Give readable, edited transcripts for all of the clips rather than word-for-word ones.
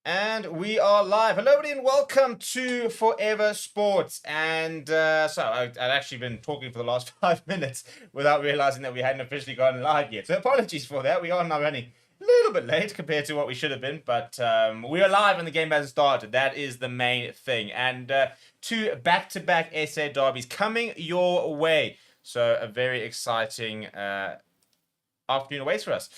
And we are live. Hello, everybody, and welcome to Forever Sports. And I'd actually been talking for the last 5 minutes without realizing that we hadn't officially gone live yet. So apologies for that. We are now running a little bit late compared to what we should have been, but we are live and the game hasn't started. That is the main thing. And two back-to-back SA derbies coming your way. So a very exciting afternoon awaits for us,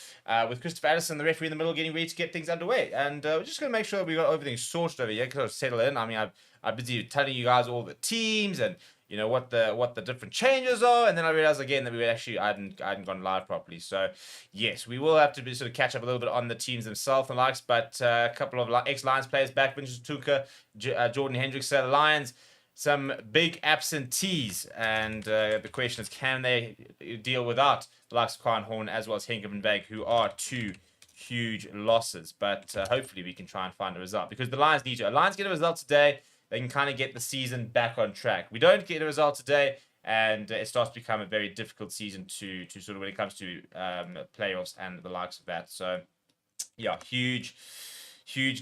with Christopher Addison, the referee, in the middle, getting ready to get things underway. And we're just going to make sure that we got everything sorted over here, kind of settle in. I mean, I've busy telling you guys all the teams and what the different changes are, and then I realized again that I hadn't gone live properly. So yes, we will have to sort of catch up a little bit on the teams themselves and likes. But a couple of ex-Lions players back: Vincent Tuka, Jordan Hendricks, the Lions. Some big absentees, and the question is, can they deal without the likes of Khan Horn as well as Henk and Bag, who are two huge losses? But hopefully we can try and find a result, because the Lions need to. Lions get a result today, they can kind of get the season back on track. We don't get a result today, and it starts to become a very difficult season to sort of when it comes to playoffs and the likes of that. So yeah, huge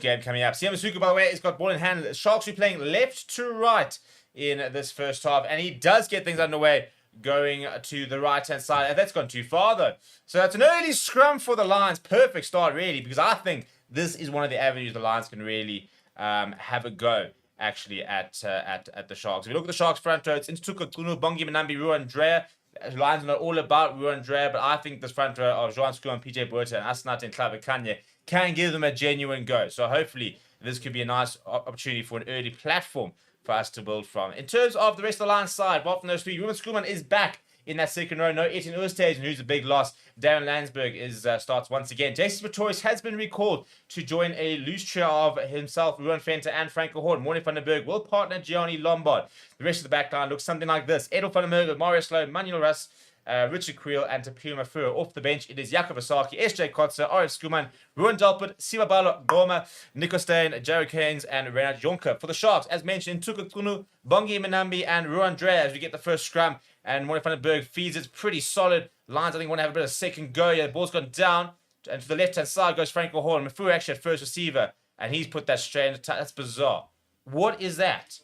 game coming up. Siama Suku, by the way, has got ball in hand. Sharks are playing left to right in this first half, and he does get things underway going to the right-hand side. And that's gone too far, though. So that's an early scrum for the Lions. Perfect start, really, because I think this is one of the avenues the Lions can really have a go, actually, at the Sharks. If you look at the Sharks front row, it's Intuka, Kunu, Bongi, Manambi, Rua, and Drea. Lions are not all about Rua and Drea, but I think this front row of Johan Skru and PJ Buerta and Asnat and Klaver Kanye can give them a genuine go. So hopefully this could be a nice opportunity for an early platform for us to build from. In terms of the rest of the Lions side, apart from those three, Ruben Skuman is back in that second row. No Etienne Oosthuizen, who's a big loss. Darren Landsberg starts once again. Jason Pretorius has been recalled to join a loose trio of himself, Ruan Fenter, and Franco Horn. Morning van den Berg will partner Gianni Lombard. The rest of the backline looks something like this: Edel van der Merwe, Mario Slow, Manuel Russ, Richard Creel, and Tapio Mafura. Off the bench, it is Jakob Asaki, SJ Kotzer, RF Skuman, Ruan Dalpert, Sivabalo Goma, Nico Stein, Jared Keynes, and Renat Jonker. For the Sharks, as mentioned, Tuka Kunu, Bongi Manambi, and Ruan Drea as we get the first scrum. And Morning van den Berg feeds it pretty solid. Lions, I think, want to have a bit of a second go. Yeah, the ball's gone down. And to the left-hand side goes Franco Horn. Mafura actually at first receiver, and he's put that straight in. That's bizarre. What is that?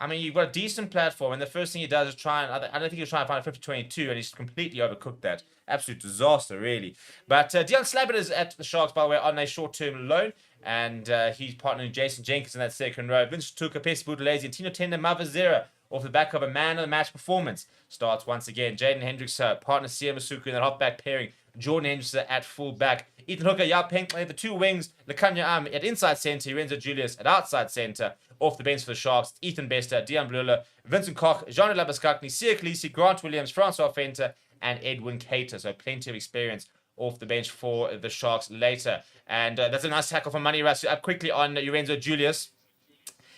I mean, you've got a decent platform, and the first thing he does is try and... I don't think he's trying to find a 50-22, and he's completely overcooked that. Absolute disaster, really. But Dion Slabbert is at the Sharks, by the way, on a short-term loan, and he's partnering Jason Jenkins in that second row. Vince Tuka, Pesi Boudelezi, and Tino Tenda Mavazera, off the back of a man-of-the-match performance, starts once again. Jaden Hendricks, partner Siama Suku in that half-back pairing. Jordan Hendricks at full-back. Ethan Hooker, Yao Penkley, the two wings. Lekanya Am at inside centre. Renzo Julius at outside centre. Off the bench for the Sharks, Ethan Bester, Dion Blula, Vincent Koch, Jean Labaskakni, Sia Khaleesi, Grant Williams, Francois Fenter, and Edwin Cater. So plenty of experience off the bench for the Sharks later. And that's a nice tackle from Money Russ. Up quickly on Lorenzo Julius.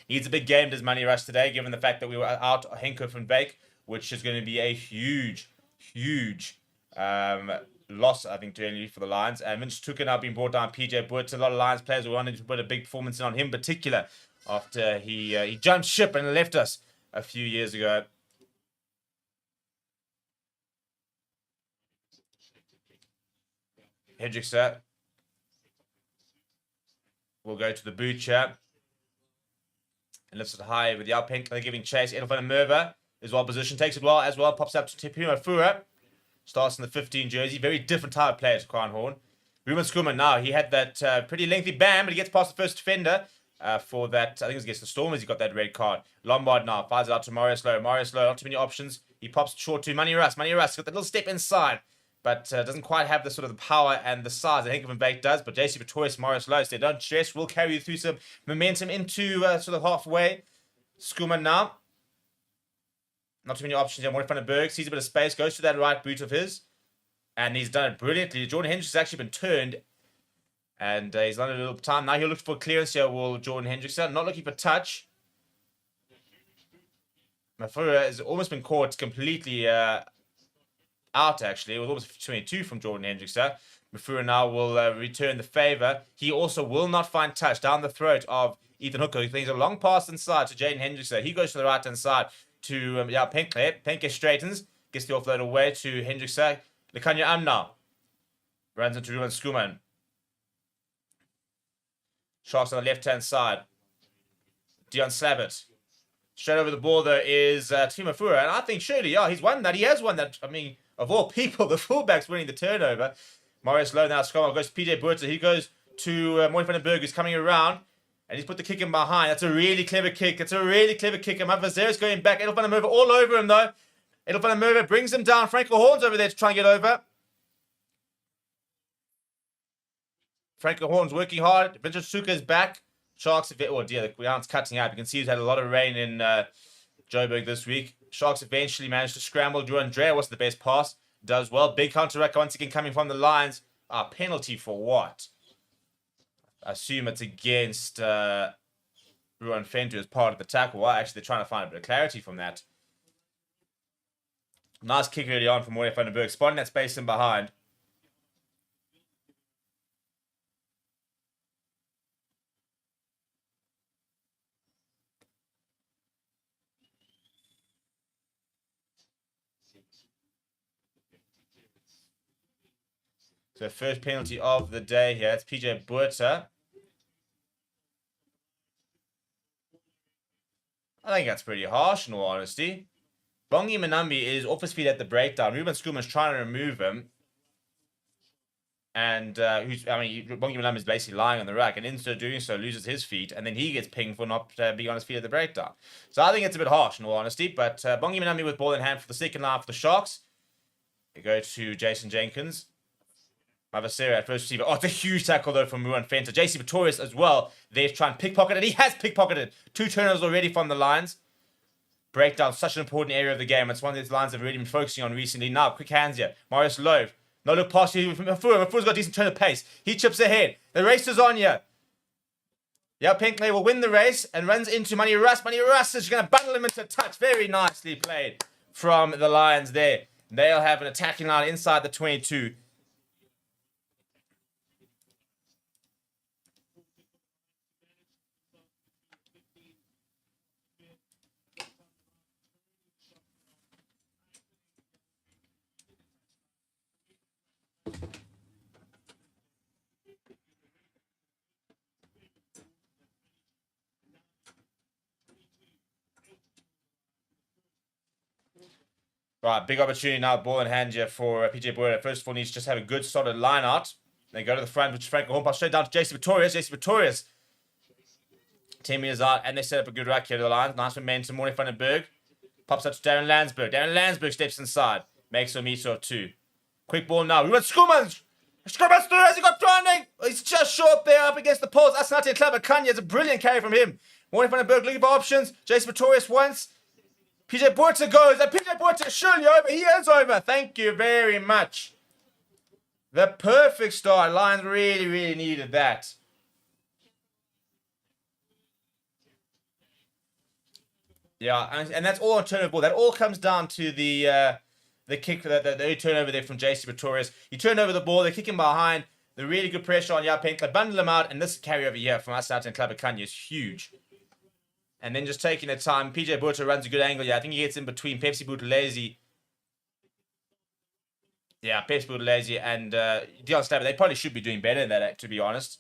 Needs a big game, does Money Rush today, given the fact that we were out Henko and Bake, which is going to be a huge loss, I think, generally for the Lions. And Vince Tuka now being brought down. PJ Buerta, a lot of Lions players who wanted to put a big performance in on him in particular after he jumped ship and left us a few years ago. Hendricks will go to the butcher. And lifts it high with Yao Pink. They're giving chase. Edel van der Merwe is well positioned. Takes it well as well. Pops up to Tapio Mafura. Starts in the 15 jersey. Very different type of player to Khan Horn. Ruben Skuman now. He had that pretty lengthy bam, but he gets past the first defender for that. I think it was against the Stormers. He got that red card. Lombard now fires it out to Mario Slow. Mario Slow, not too many options. He pops short to Money Russ. Money Russ got that little step inside, but doesn't quite have the sort of the power and the size I think of Bake does. But JC Pretorius, Maurice Lowe, so don't stress. We'll carry you through some momentum into sort of halfway. Skuman now. Not too many options here. Morning van den Berg sees a bit of space, goes to that right boot of his, and he's done it brilliantly. Jordan Hendricks has actually been turned, and he's done a little time. Now he'll look for clearance here. Will Jordan Hendricks not looking for touch. Mafura has almost been caught completely out, actually. It was almost 22 from Jordan Hendricks. Mafura now will return the favor. He also will not find touch down the throat of Ethan Hooker. He thinks a long pass inside to Jaden Hendricks. He goes to the right-hand side to Penke. Penke straightens, gets the offload away to Hendricks. Lekanya Amna runs into Ruben Skuman. Sharks on the left-hand side. Dion Slavitt. Straight over the ball, though, is Timo Fura. And I think surely, he's won that. He has won that. I mean, of all people, the fullback's winning the turnover. Marius Lowe now scrum. Goes to PJ Buerta. He goes to Moy van den Berg, who's coming around. And he's put the kick in behind. That's a really clever kick. And Mavazero's going back. Edel van der Merwe all over him, though. Edel van der Merwe brings him down. Franco Horn's over there to try and get over. Franco Horn's working hard. Vincent Suka is back. Sharks, oh dear, the ground's cutting out. You can see he's had a lot of rain in Joburg this week. Sharks eventually managed to scramble. Drew Andrea was the best pass. Does well. Big counter-ruck once again coming from the lines. Penalty for what? I assume it's against Ruan Fentu as part of the tackle. Well, actually, they're trying to find a bit of clarity from that. Nice kick early on from Moy van den Berg. Spotting that space in behind. So first penalty of the day here. It's PJ Buerta. I think that's pretty harsh, in all honesty. Bongi Manambi is off his feet at the breakdown. Ruben Schoeman's trying to remove him. And Bongi Manambi is basically lying on the rack. And instead of doing so, loses his feet. And then he gets pinged for not being on his feet at the breakdown. So I think it's a bit harsh, in all honesty. But Bongi Manambi with ball in hand for the second line for the Sharks. We go to Jason Jenkins. Mavasera at first receiver. Oh, it's a huge tackle, though, from Ruan Fenta. JC Pretorius as well. They're trying to pickpocket, and he has pickpocketed. 2 turnovers already from the lines. Breakdown, such an important area of the game. It's one of these lines I've really been focusing on recently. Now, quick hands here. Marius Lowe. No look past you from Mafua. Mafua's got a decent turn of pace. He chips ahead. The race is on here. Yeah, Pinkley will win the race and runs into Manny Russ. Manny Russ is going to bundle him into touch. Very nicely played from the Lions there. They'll have an attacking line inside the 22. Right, big opportunity now, ball in hand here for PJ Buerta. First of all, needs to just have a good, solid line out. They go to the front, which is Franco Horn, pass straight down to JC Pretorius. JC Pretorius, 10 meters out, and they set up a good rack here to the line. Nice momentum, Moy van den Berg. Pops up to Darren Landsberg. Darren Landsberg steps inside. Makes a meter of 2. Quick ball now. We went Schoemans. Schoemans through as he got turning. He's just short there up against the post. Asnati Klabakanya. It's a brilliant carry from him. Moy van den Berg looking for options. JC Pretorius once. PJ Buerta goes, and PJ Buerta is surely over. He is over. Thank you very much. The perfect start. Lions really, really needed that. Yeah, and that's all on turnover ball. That all comes down to the kick, the turnover there from JC Pretorius. You turn over the ball, they kick him behind. The really good pressure on Yapenka, bundle him out, and this carry over here from us out in Klabakanya is huge. And then just taking the time, PJ Buerta runs a good angle. Yeah, I think he gets in between Pepsi Buthelezi. Yeah, Pepsi Buthelezi and Dion Stabber. They probably should be doing better than that, to be honest.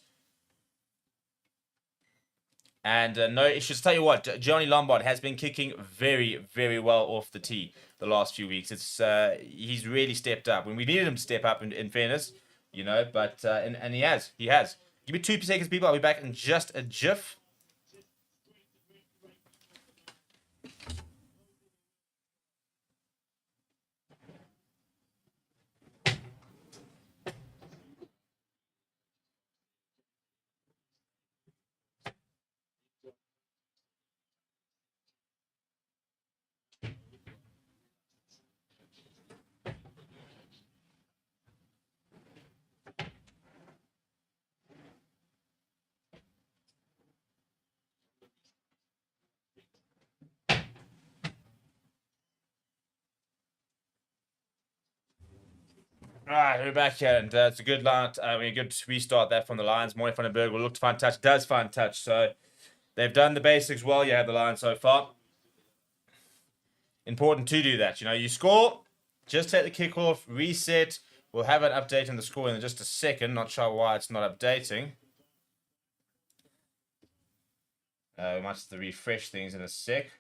And no issues. Tell you what, Johnny Lombard has been kicking very, very well off the tee the last few weeks. It's he's really stepped up. When we needed him to step up, in fairness, you know, but and he has. Give me 2 seconds, people. I'll be back in just a jiff. Alright, we're back here, and it's a good line. A good restart there from the Lions. Moy van den Berg will look to find touch, does find touch. So they've done the basics well. You have the Lions so far. Important to do that. You know, you score, just take the kickoff, reset. We'll have an update on the score in just a second. Not sure why it's not updating. We might just refresh things in a sec.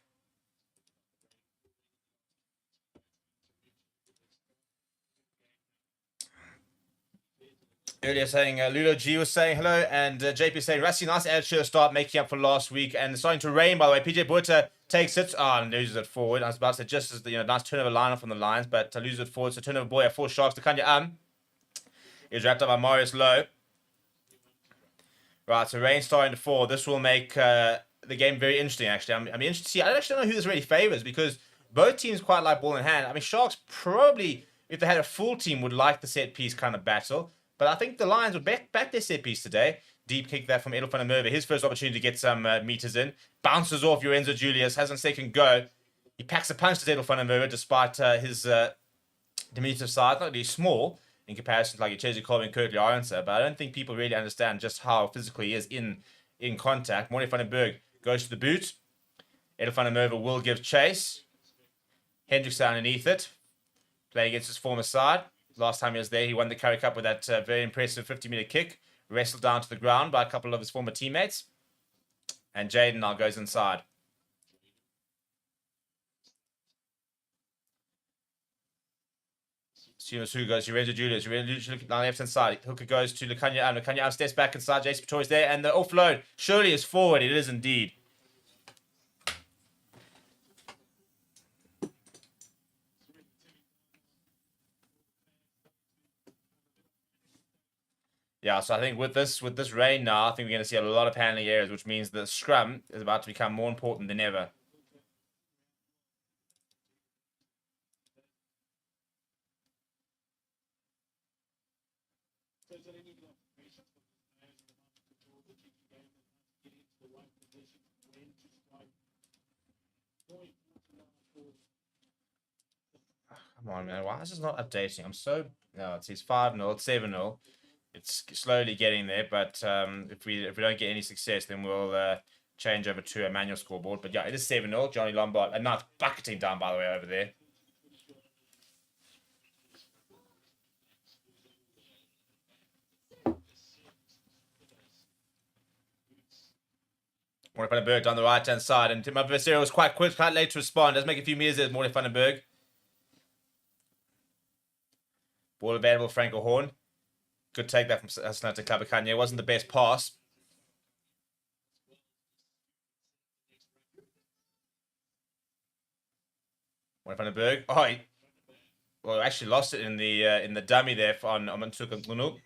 Earlier saying, Ludo G was saying hello, and JP saying, Rassi, nice attitude start making up for last week, and it's starting to rain, by the way. PJ Buerta takes it, and loses it forward. I was about to say, just as the nice turnover line off on the lines, but loses it forward, so turnover boy at 4 Sharks to Kanya is wrapped up by Marius Lowe. Right, so rain starting to fall. This will make the game very interesting, actually. I'm interested to see. I don't actually know who this really favors, because both teams quite like ball in hand. I mean, Sharks probably, if they had a full team, would like the set piece kind of battle. But I think the Lions would back their set piece today. Deep kick that from Edel van der Merwe. His first opportunity to get some meters in. Bounces off Lorenzo Julius. Has a second go. He packs a punch to Edel van der Merwe despite his diminutive size. Not really small in comparison to like Chezi Colby and Currie Arendse. But I don't think people really understand just how physical he is in contact. Morley van den Berg goes to the boot. Edel van der Merwe will give chase. Hendricks underneath it. Playing against his former side. Last time he was there, he won the Currie Cup with that very impressive 50-meter kick. Wrestled down to the ground by a couple of his former teammates. And Jaden now goes inside. Who goes to Lorenzo Julius. Lorenzo looking on the left-hand side. Hooker goes to Lukanya. Lukanya steps back inside. Jason Pretorius there. And the offload surely is forward. It is indeed. Yeah, so I think with this rain now, I think we're going to see a lot of handling areas, which means the scrum is about to become more important than ever. Come on, man. Why is this not updating? I'm so... No, it says 5-0, it's 7-0. It's slowly getting there, but if we don't get any success, then we'll change over to a manual scoreboard. But yeah, it is 7-0. Johnny Lombard, and now it's bucketing down, by the way, over there. Morley van den Berg down the right-hand side, and Tim Adversary was quite quick, quite late to respond. Does make a few meters there, Morley van den Berg. Ball available, Franco Horn. Good take that from Snata Klabakanya. Wasn't the best pass. Morley van den Berg. Oh, well, actually lost it in the dummy there on Amantuka Ngunu.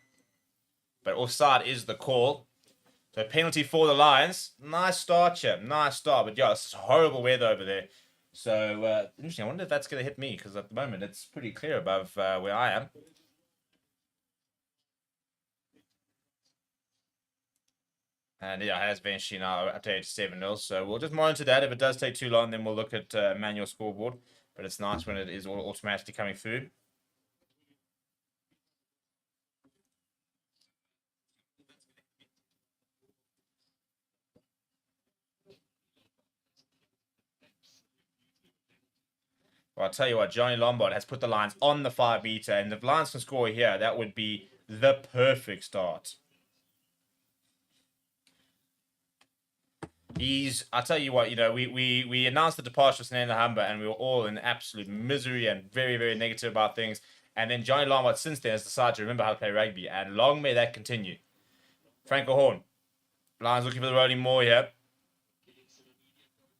But offside is the call. So penalty for the Lions. Nice start, Chip. Nice start. But yeah, it's horrible weather over there. So interesting. I wonder if that's going to hit me, because at the moment it's pretty clear above where I am. And yeah, it has eventually now updated to 7-0. So we'll just monitor that. If it does take too long, then we'll look at manual scoreboard. But it's nice when it is all automatically coming through. Well, I'll tell you what, Johnny Lombard has put the Lions on the 5-meter. And if Lions can score here, that would be the perfect start. I'll tell you what, we announced the departure of Sananda Humber, and we were all in absolute misery and very, very negative about things. And then Johnny Lombard since then has decided to remember how to play rugby, and long may that continue. Franco Horn. Lions looking for the rolling more here.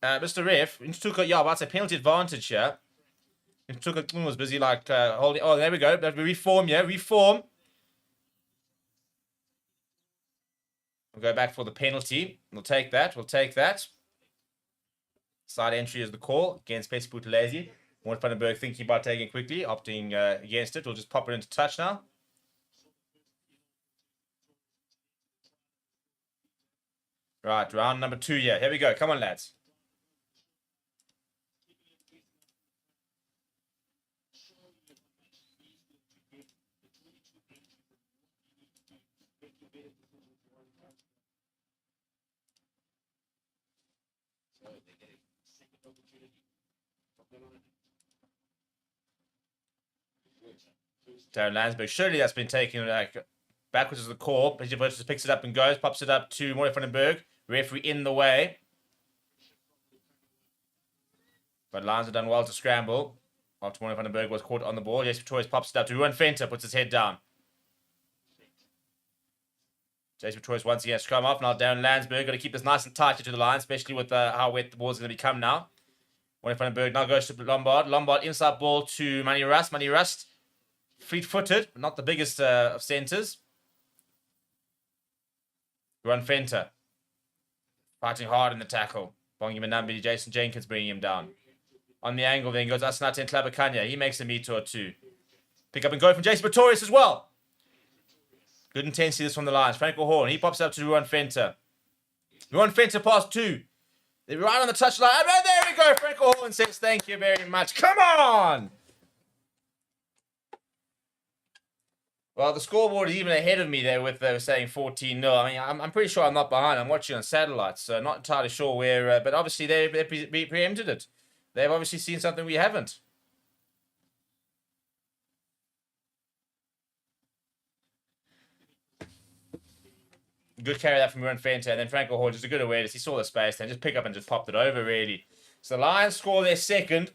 Mr. Ref, about a penalty advantage here. Tuka was busy holding. Oh, there we go. We reform, yeah, reform. We'll go back for the penalty. We'll take that. Side entry is the call against Pessi Buthelezi. Morley van den Berg thinking about taking it quickly, opting against it. We'll just pop it into touch now. Right, round number 2 here. Here we go. Come on, lads. Darren Landsberg. Surely that's been taken backwards as the call. Pessi picks it up and goes, pops it up to Morley van den Berg. Referee in the way. But Lions have done well to scramble. After Morne van den Berg was caught on the ball. Jace Pretorius pops it up to Ruan Venter, puts his head down. Jace Pretorius once again scrum off. Now Darren Landsberg got to keep this nice and tight to the line, especially with how wet the ball is going to become now. Morne van den Berg now goes to Lombard. Lombard inside ball to Manny Rust. Manny Rust, fleet-footed, but not the biggest of centres. Ruan Venter, fighting hard in the tackle. Bongi Manambi, Jason Jenkins bringing him down. On the angle then goes Asnaten Tlabakanya. He makes a meter or two. Pick up and go from Jason Pretorius as well. Good intensity this from the Lions. Franco Horn, he pops up to Ruan Venter. Ruan Venter past 2. They're right on the touchline. And there we go. Franco Horn says thank you very much. Come on! Well, the scoreboard is even ahead of me there with saying 14-0. I mean, I'm pretty sure I'm not behind. I'm watching on satellite, so not entirely sure where. But obviously, they preempted it. They've obviously seen something we haven't. Good carry that from Ruan Venter. And then Franco Horn, just a good awareness. He saw the space, then just pick up and just popped it over, really. So the Lions score their second.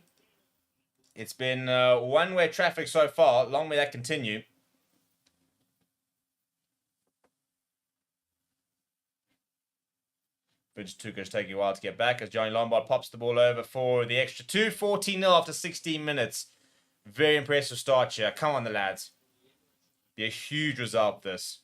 It's been one-way traffic so far. Long may that continue. Bridge Tuka's taking a while to get back as Johnny Lombard pops the ball over for the extra 2. 14-0 after 16 minutes. Very impressive start here. Come on, the lads. Be a huge result, this.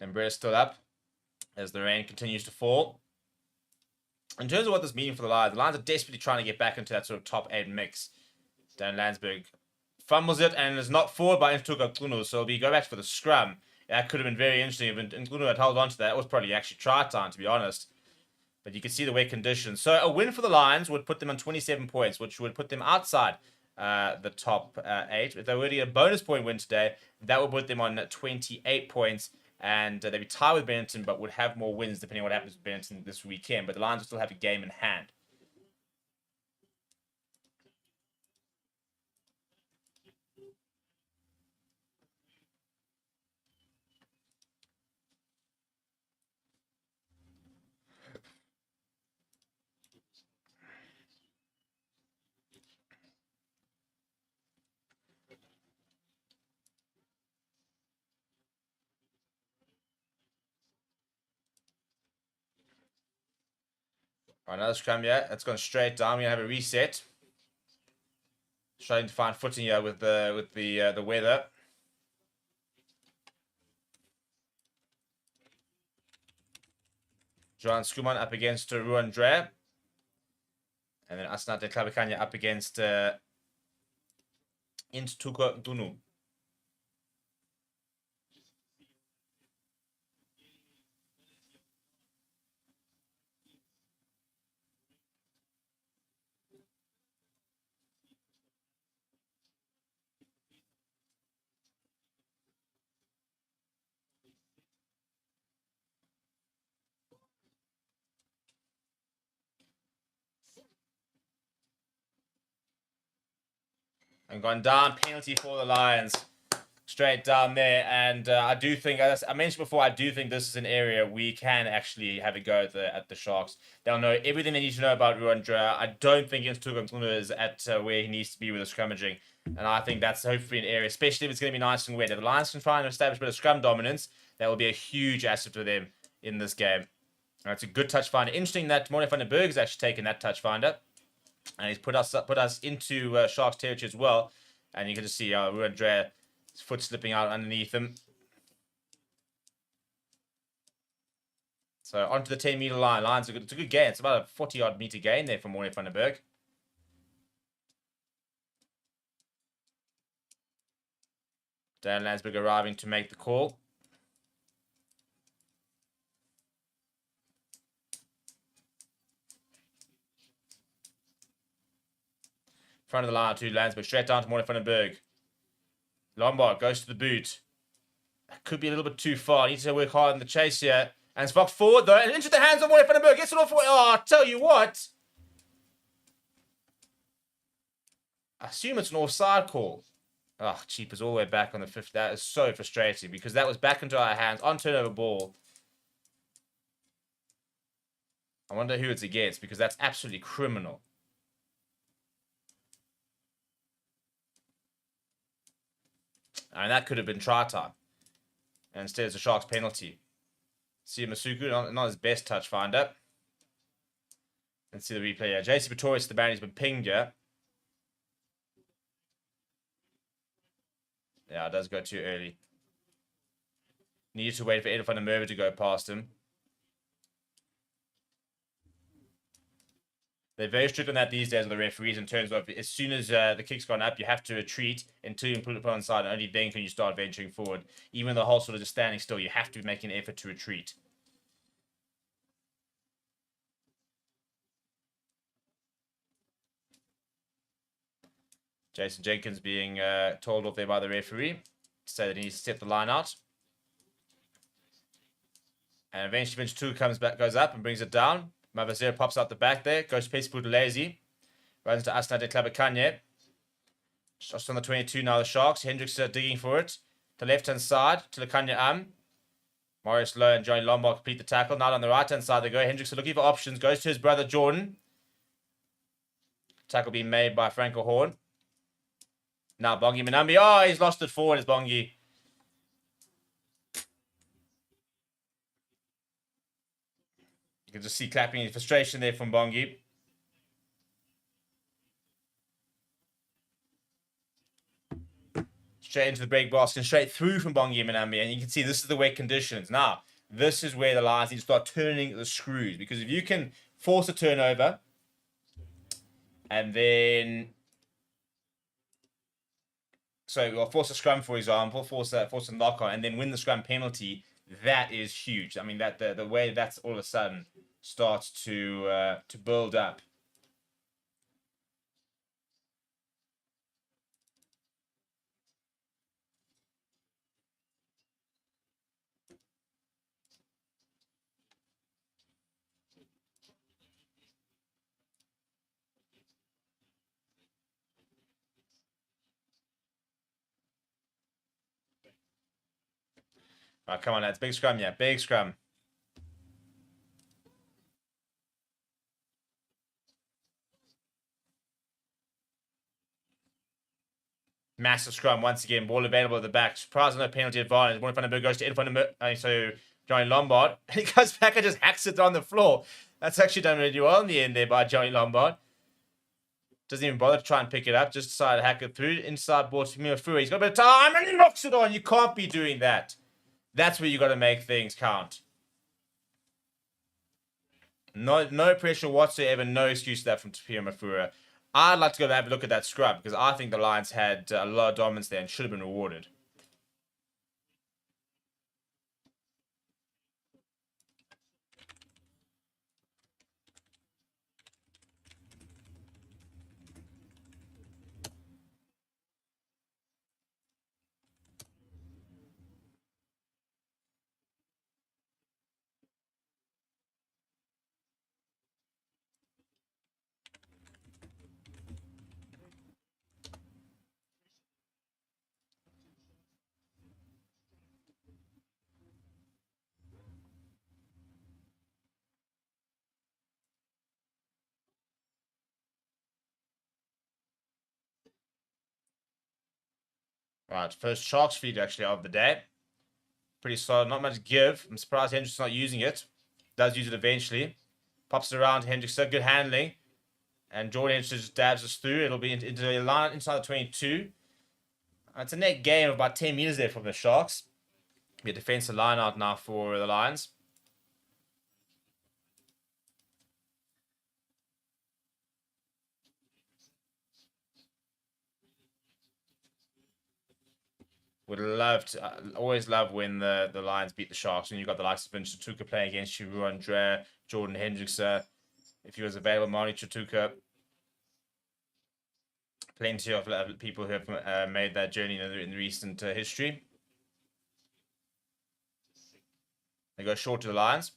And Bretta's still up as the rain continues to fall. In terms of what this means for the Lions are desperately trying to get back into that sort of top 8 mix. Dan Landsberg fumbles it and is knocked forward by Ntuka Nkunu, so it'll be go back for the scrum. That could have been very interesting if Nkunu had held on to that. It was probably actually try time, to be honest. But you can see the wet conditions. So a win for the Lions would put them on 27 points, which would put them outside the top 8. If they were to get a bonus point win today, that would put them on 28 points. And they'd be tied with Benetton, but would have more wins depending on what happens with Benetton this weekend. But the Lions will still have a game in hand. Right, another scrum here. That's gone straight down. We're gonna have a reset. Trying to find footing here with the weather. Johan Skuman up against Ruan Dre. And then Asnate Klabakanya up against Ntuka Nkunu. And gone down, penalty for the Lions. Straight down there. And I do think, as I mentioned before, I do think this is an area we can actually have a go at the Sharks. They'll know everything they need to know about Ruan Drea. I don't think Ntuka Nkunu is at where he needs to be with the scrummaging. And I think that's hopefully an area, especially if it's going to be nice and wet. If the Lions can try and establish a bit of scrum dominance, that will be a huge asset for them in this game. And it's a good touch finder. Interesting that Morne van den Berg has actually taken that touch finder. And he's put us into Sharks territory as well. And you can just see Ruan Drea, his foot slipping out underneath him. So onto the 10-meter line. Lions, it's a good gain. It's about a 40-odd meter gain there for Morne van den Berg. Dan Landsberg arriving to make the call. Front of the line to Landsberg, straight down to Morne van den Berg. Lombard goes to the boot. That could be a little bit too far. Needs to work hard in the chase here. And it's blocked forward, though. And into the hands of Van den Berg. Gets it off. Oh, I'll tell you what. I assume it's an offside call. Oh, Cheapers all the way back on the 5th. That is so frustrating because that was back into our hands on turnover ball. I wonder who it's against because that's absolutely criminal. And that could have been try time. And instead it's a Sharks penalty. See Masuku, not his best touch finder. Let's see the replay here. JC Pretorius, the man, has been pinged here. Yeah, it does go too early. Needed to wait for Ed van der Merwe to go past him. They're very strict on that these days with the referees in terms of as soon as the kick's gone up, you have to retreat until you put it on side, and only then can you start venturing forward. Even the whole sort of just standing still, you have to make an effort to retreat. Jason Jenkins being told off there by the referee to say that he needs to step the line out. And eventually Vince 2 goes up and brings it down. Mavazera pops out the back there. Goes to Pesiput Lazy. Runs to Asnade Klabakanye. Just on the 22 now, the Sharks. Hendricks digging for it. To the left-hand side. To Lekanya Marius Lowe and Johnny Lombard complete the tackle. Now on the right-hand side they go. Hendricks looking for options. Goes to his brother Jordan. Tackle being made by Franco Horn. Now Bongi Minambi. Oh, he's lost it forward. It's Bongi. You can just see clapping his frustration there from Bongi. Straight into the break basket and straight through from Bongi Minambi. And you can see this is the wet conditions. Now, this is where the Lions need to start turning the screws. Because if you can force a turnover and then... So, force a scrum, for example, force a knock-on, and then win the scrum penalty, that is huge. I mean, that the way that's all of a sudden starts to build up. All right, come on, lads. Big scrum, yeah. Big scrum. Massive scrum once again. Ball available at the back. Surprise no penalty advantage. One van den Berg goes to Ed van der Merwe. So Johnny Lombard. He goes back and just hacks it on the floor. That's actually done really well in the end there by Johnny Lombard. Doesn't even bother to try and pick it up. Just decided to hack it through. Inside ball to Mio. He's got a bit of time and he knocks it on. You can't be doing that. That's where you got to make things count. No pressure whatsoever. No excuse to that from Tapia Mafura. I'd like to go have a look at that scrub because I think the Lions had a lot of dominance there and should have been rewarded. Right, first Sharks feed actually of the day. Pretty solid, not much give. I'm surprised Hendricks not using it. Does use it eventually. Pops it around Hendricks, good handling. And Jordan Hendricks just dabs us through. It'll be into the line inside the 22. It's a net gain of about 10 meters there from the Sharks. Be a defensive line out now for the Lions. Would love to, always love when the Lions beat the Sharks. And you've got the likes of Vince Chatuka playing against you, Ruan Dre, Jordan Hendricks, if he was available, Mani Chatuka. Plenty of people who have made that journey in recent history. They go short to the Lions.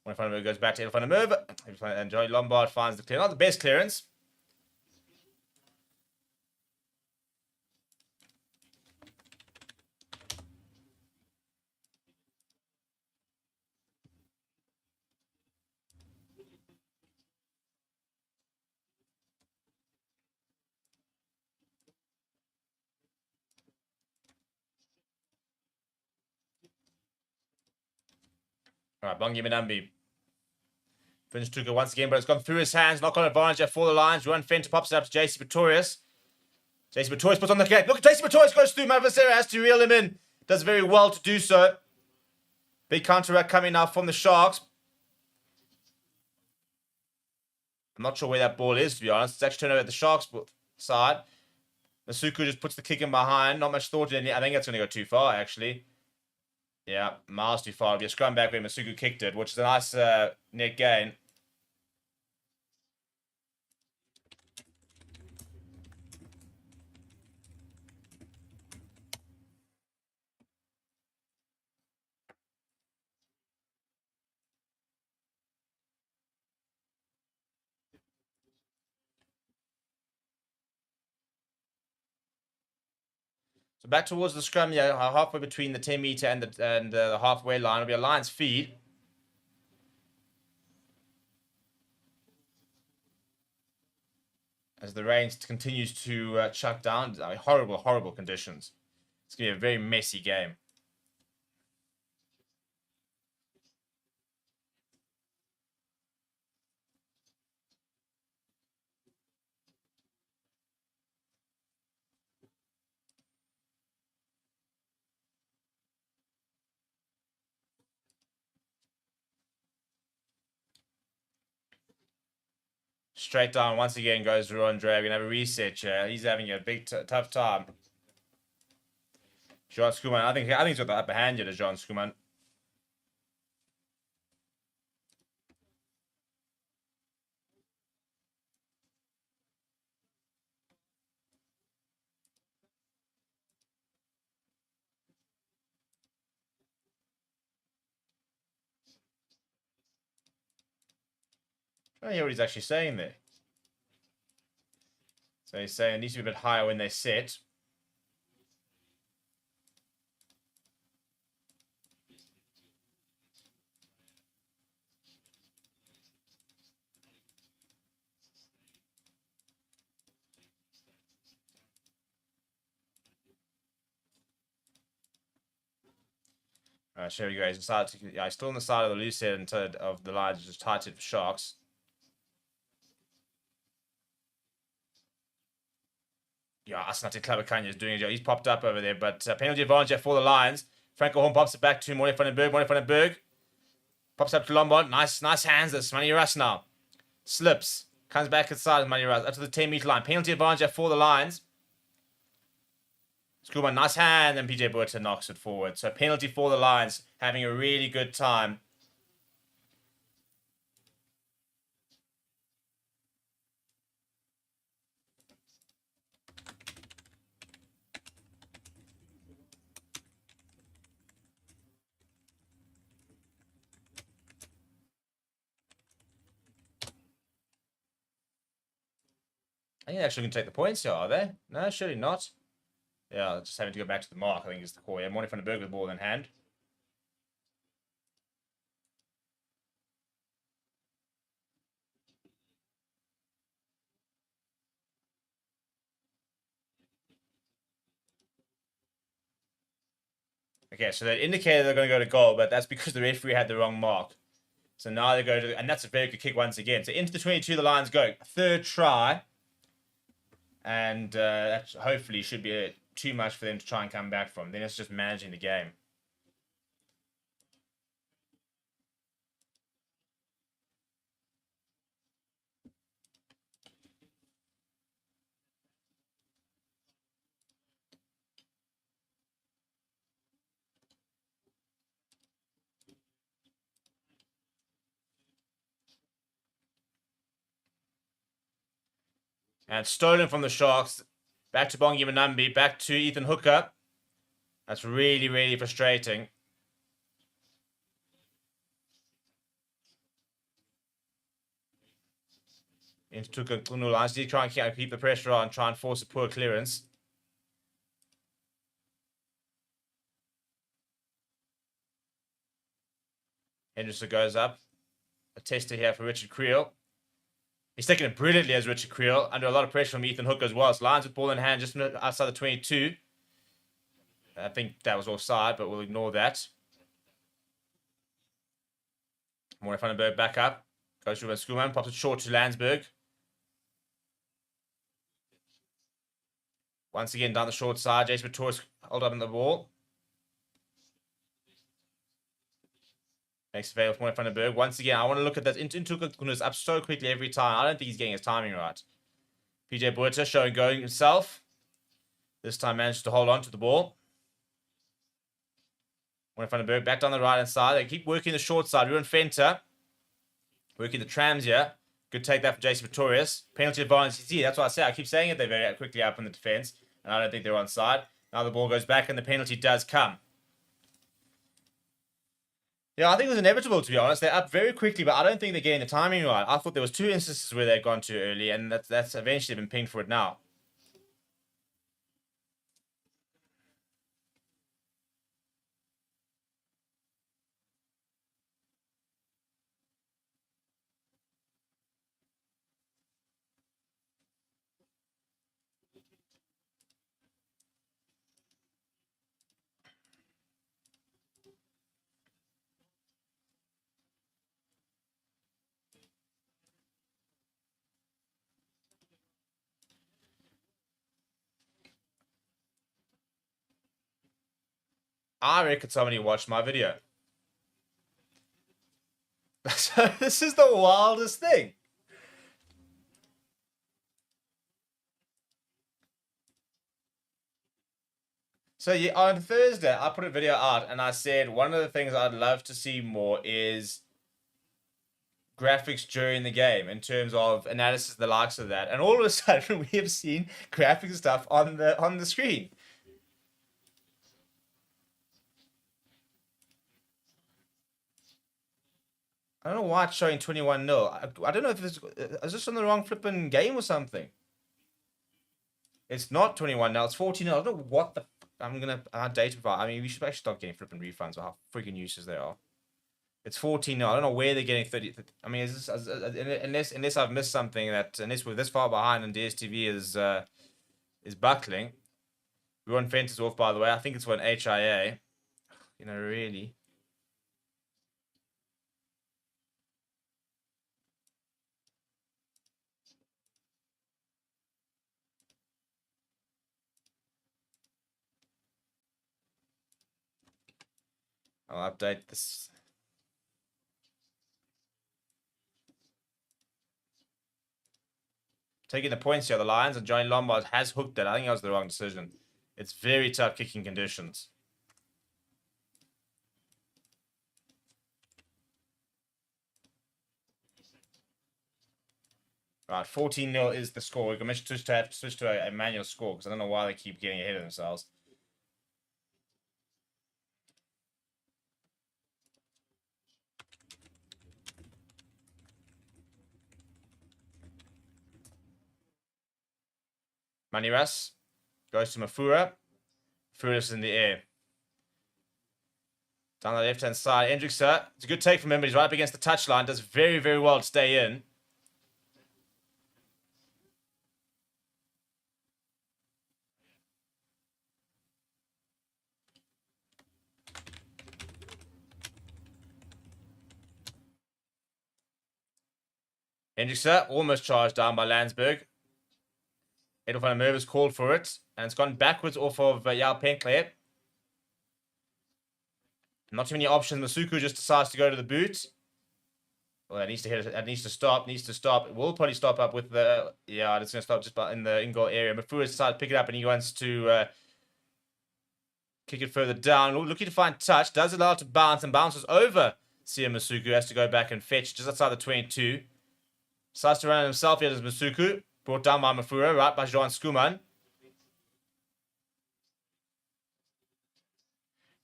One in front of him goes back to in front of him. And Joey Lombard finds the clear. Not the best clearance. All right, Bongi Manambi. Finished Tuka once again, but it's gone through his hands. Knock on advantage for the Lions. Ruan Fenter pops it up to JC Pretorius. JC Pretorius puts on the gate. Look, JC Pretorius goes through. Mavasera has to reel him in. Does very well to do so. Big counterattack coming now from the Sharks. I'm not sure where that ball is, to be honest. It's actually turned over at the Sharks side. Masuku just puts the kick in behind. Not much thought in it. I think that's going to go too far, actually. Yeah, miles too far. It'll be a scrum back where Masuku kicked it, which is a nice net gain. So back towards the scrum, yeah, halfway between the 10-meter and the halfway line will be a Lions feed. As the rain continues to chuck down, I mean, horrible, horrible conditions. It's going to be a very messy game. Straight down once again goes Ruan Dre. We're going to have a reset here. He's having a big, tough time. John Skuman, I think he's got the upper hand here to John Skuman. I don't hear what he's actually saying there. So he's saying it needs to be a bit higher when they sit. Here we go. He's still on the side of the loose end of the Lions, just tighted for Sharks. Yeah, Asnati Klabakanya is doing it. He's popped up over there, but penalty advantage for the Lions. Franco Horn pops it back to Morne van den Berg. Pops up to Lombard. Nice hands. That's Manny Russ now. Slips. Comes back inside Manny Russ up to the 10-meter line. Penalty advantage for the Lions. Schoolman, nice hand, and PJ Burton knocks it forward. So penalty for the Lions, having a really good time. I think they're actually going to take the points here, are they? No, surely not. Yeah, just having to go back to the mark, I think is the call. Yeah, Morne van den Berg with the ball in hand. Okay, so they indicated they're going to go to goal, but that's because the referee had the wrong mark. So now they go to, and that's a very good kick once again. So into the 22, the Lions go. Third try. And that hopefully should be too much for them to try and come back from. Then it's just managing the game. And stolen from the Sharks. Back to Bongi Manambi. Back to Ethan Hooker. That's really, really frustrating. into Tuka Kunu lines. Did try and keep the pressure on, try and force a poor clearance. Henderson goes up. A tester here for Richard Creel. He's taking it brilliantly as Richard Creel, under a lot of pressure from Ethan Hook as well. So Lions with ball in hand just outside the 22. I think that was offside, but we'll ignore that. More Vandenberg back up. Goes through Skuman, pops it short to Landsberg. Once again, down the short side, Jason Pretorius hold up in the ball. Makes avail with Moore Vandenberg. Once again, I want to look at that. Into Kunu's up so quickly every time. I don't think he's getting his timing right. PJ Buerta showing going himself. This time manages to hold on to the ball. Moore Vandenberg back down the right hand side. They keep working the short side. Ruben Fenter working the trams here. Good take that for Jason Pretorius. Penalty advantage. See, that's what I say. I keep saying it. They're very quickly up in the defense. And I don't think they're onside. Now the ball goes back and the penalty does come. Yeah, I think it was inevitable, to be honest. They're up very quickly, but I don't think they're getting the timing right. I thought there was 2 instances where they'd gone too early, and that's eventually been pinged for it now. I reckon somebody watched my video. So this is the wildest thing. So yeah, on Thursday, I put a video out and I said one of the things I'd love to see more is graphics during the game in terms of analysis, the likes of that. And all of a sudden, we have seen graphic stuff on the screen. I don't know why it's showing 21-0. I don't know if it's is this on the wrong flipping game or something. It's not 21-0. It's 14-0. I don't know what the. I'm gonna data provide. I mean, we should actually start getting flipping refunds or how freaking useless they are. It's 14-0. I don't know where they're getting 30. I mean, is this, unless I've missed something unless we're this far behind and DSTV is buckling. We want Fenter's off, by the way. I think it's for an HIA. You know, really. I'll update this. Taking the points here, the Lions, and Johnny Lombard has hooked it. I think that was the wrong decision. It's very tough kicking conditions. Right, 14-0 is the score. We're going to have to switch to a manual score because I don't know why they keep getting ahead of themselves. Maniras goes to Mafura. Mafura's in the air. Down the left-hand side, Hendrickson. It's a good take from him, but he's right up against the touchline. Does very, very well to stay in. Hendrickson almost charged down by Landsberg. Edel van der Merwe has called for it, and it's gone backwards off of Yao Penkler. Not too many options. Masuku just decides to go to the boot. Well, that needs to hit it. That needs to stop. Needs to stop. It will probably stop up with the. Yeah, it's going to stop just in the in-goal area. Mafura decides to pick it up, and he wants to kick it further down. Looking to find touch. Does allow it to bounce, and bounces over Sia Masuku. Has to go back and fetch just outside the 22. Decides to run himself here as Masuku. Brought down by Mafura, right by Johan Skuman.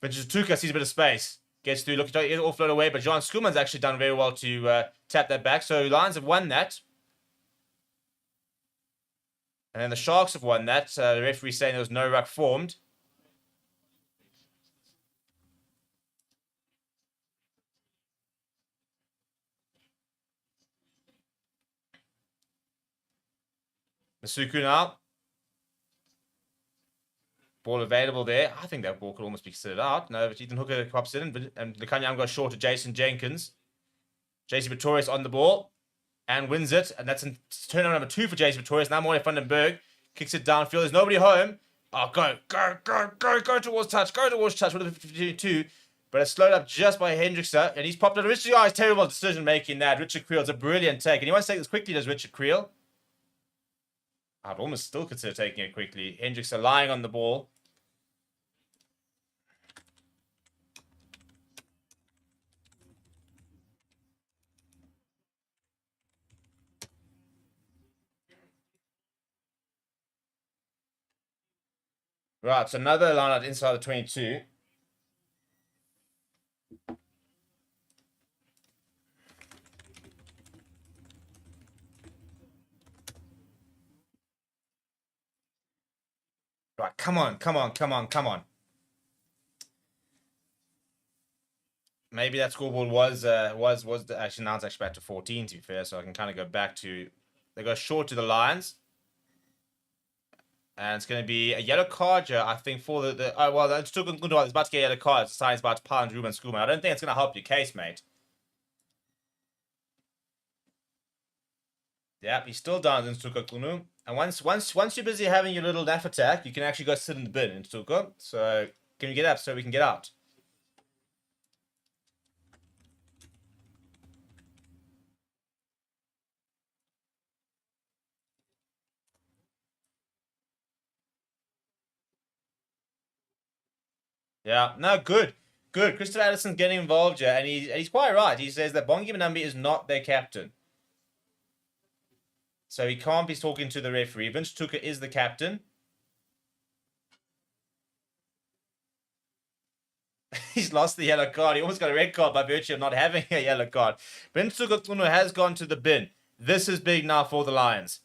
Vintage Tuka sees a bit of space. Gets through, looking to offload away, but Johan Skuman's actually done very well to tap that back. So Lions have won that. And then the Sharks have won that. The referee saying there was no ruck formed. Masuku now. Ball available there. I think that ball could almost be considered out. No, but Ethan Hooker pops in, and Lekanyang goes short to Jason Jenkins. JC Pretorius on the ball and wins it, and that's turnover number 2 for JC Pretorius. Now Moya Vandenberg kicks it downfield. There's nobody home. Oh, go towards touch. Go towards touch with the 52. But it's slowed up just by Hendrickson, and he's popped out. Richard, oh, it's terrible decision making that. Richard Creel's a brilliant take, and he wants to take this quickly, does Richard Creel? I'd almost still consider taking it quickly. Hendrickson lying on the ball. Right, so another line out inside the 22. Right, come on. Maybe that scoreboard was actually now it's actually back to 14 to be fair, so I can kind of go back to they go short to the Lions. And it's going to be a yellow card here, I think, for it's about to get a yellow card. It's about to pound Ruben Schoolman. I don't think it's going to help your case, mate. Yeah, he's still down in Nsuka. And once you're busy having your little naff attack, you can actually go sit in the bin in Nsuka. So can you get up so we can get out? Yeah, no, good. Christopher Addison's getting involved here, and he's quite right. He says that Bongi Mbambi is not their captain. So he can't be talking to the referee. Vince Tuka is the captain. He's lost the yellow card. He almost got a red card by virtue of not having a yellow card. Vince Tuka has gone to the bin. This is big now for the Lions.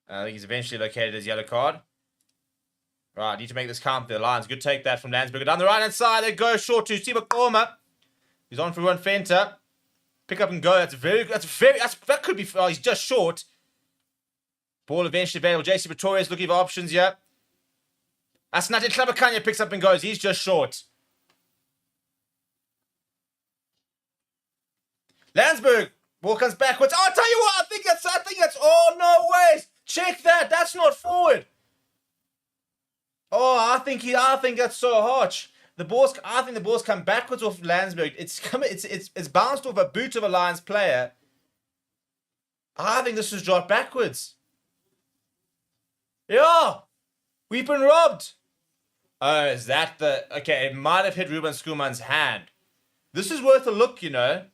I think he's eventually located his yellow card. Right, need to make this count for the Lions. Good take that from Landsberger. Down the right-hand side, they go short to Siba Korma. He's on for one fenter. Pick up and go. That could be, he's just short. Ball eventually available. JC Pretorius looking for options here. Asnati Klabakanya picks up and goes. He's just short. Landsberg. Ball comes backwards. Oh, I'll tell you what. I think that's, oh, no way. Check that. That's not forward. Oh, I think that's so harsh. I think the ball's come backwards off Landsberg. It's bounced off a boot of a Lions player. I think this was dropped backwards. Yeah, we've been robbed. Oh, is that okay? It might have hit Ruben Schoolman's hand. This is worth a look, you know.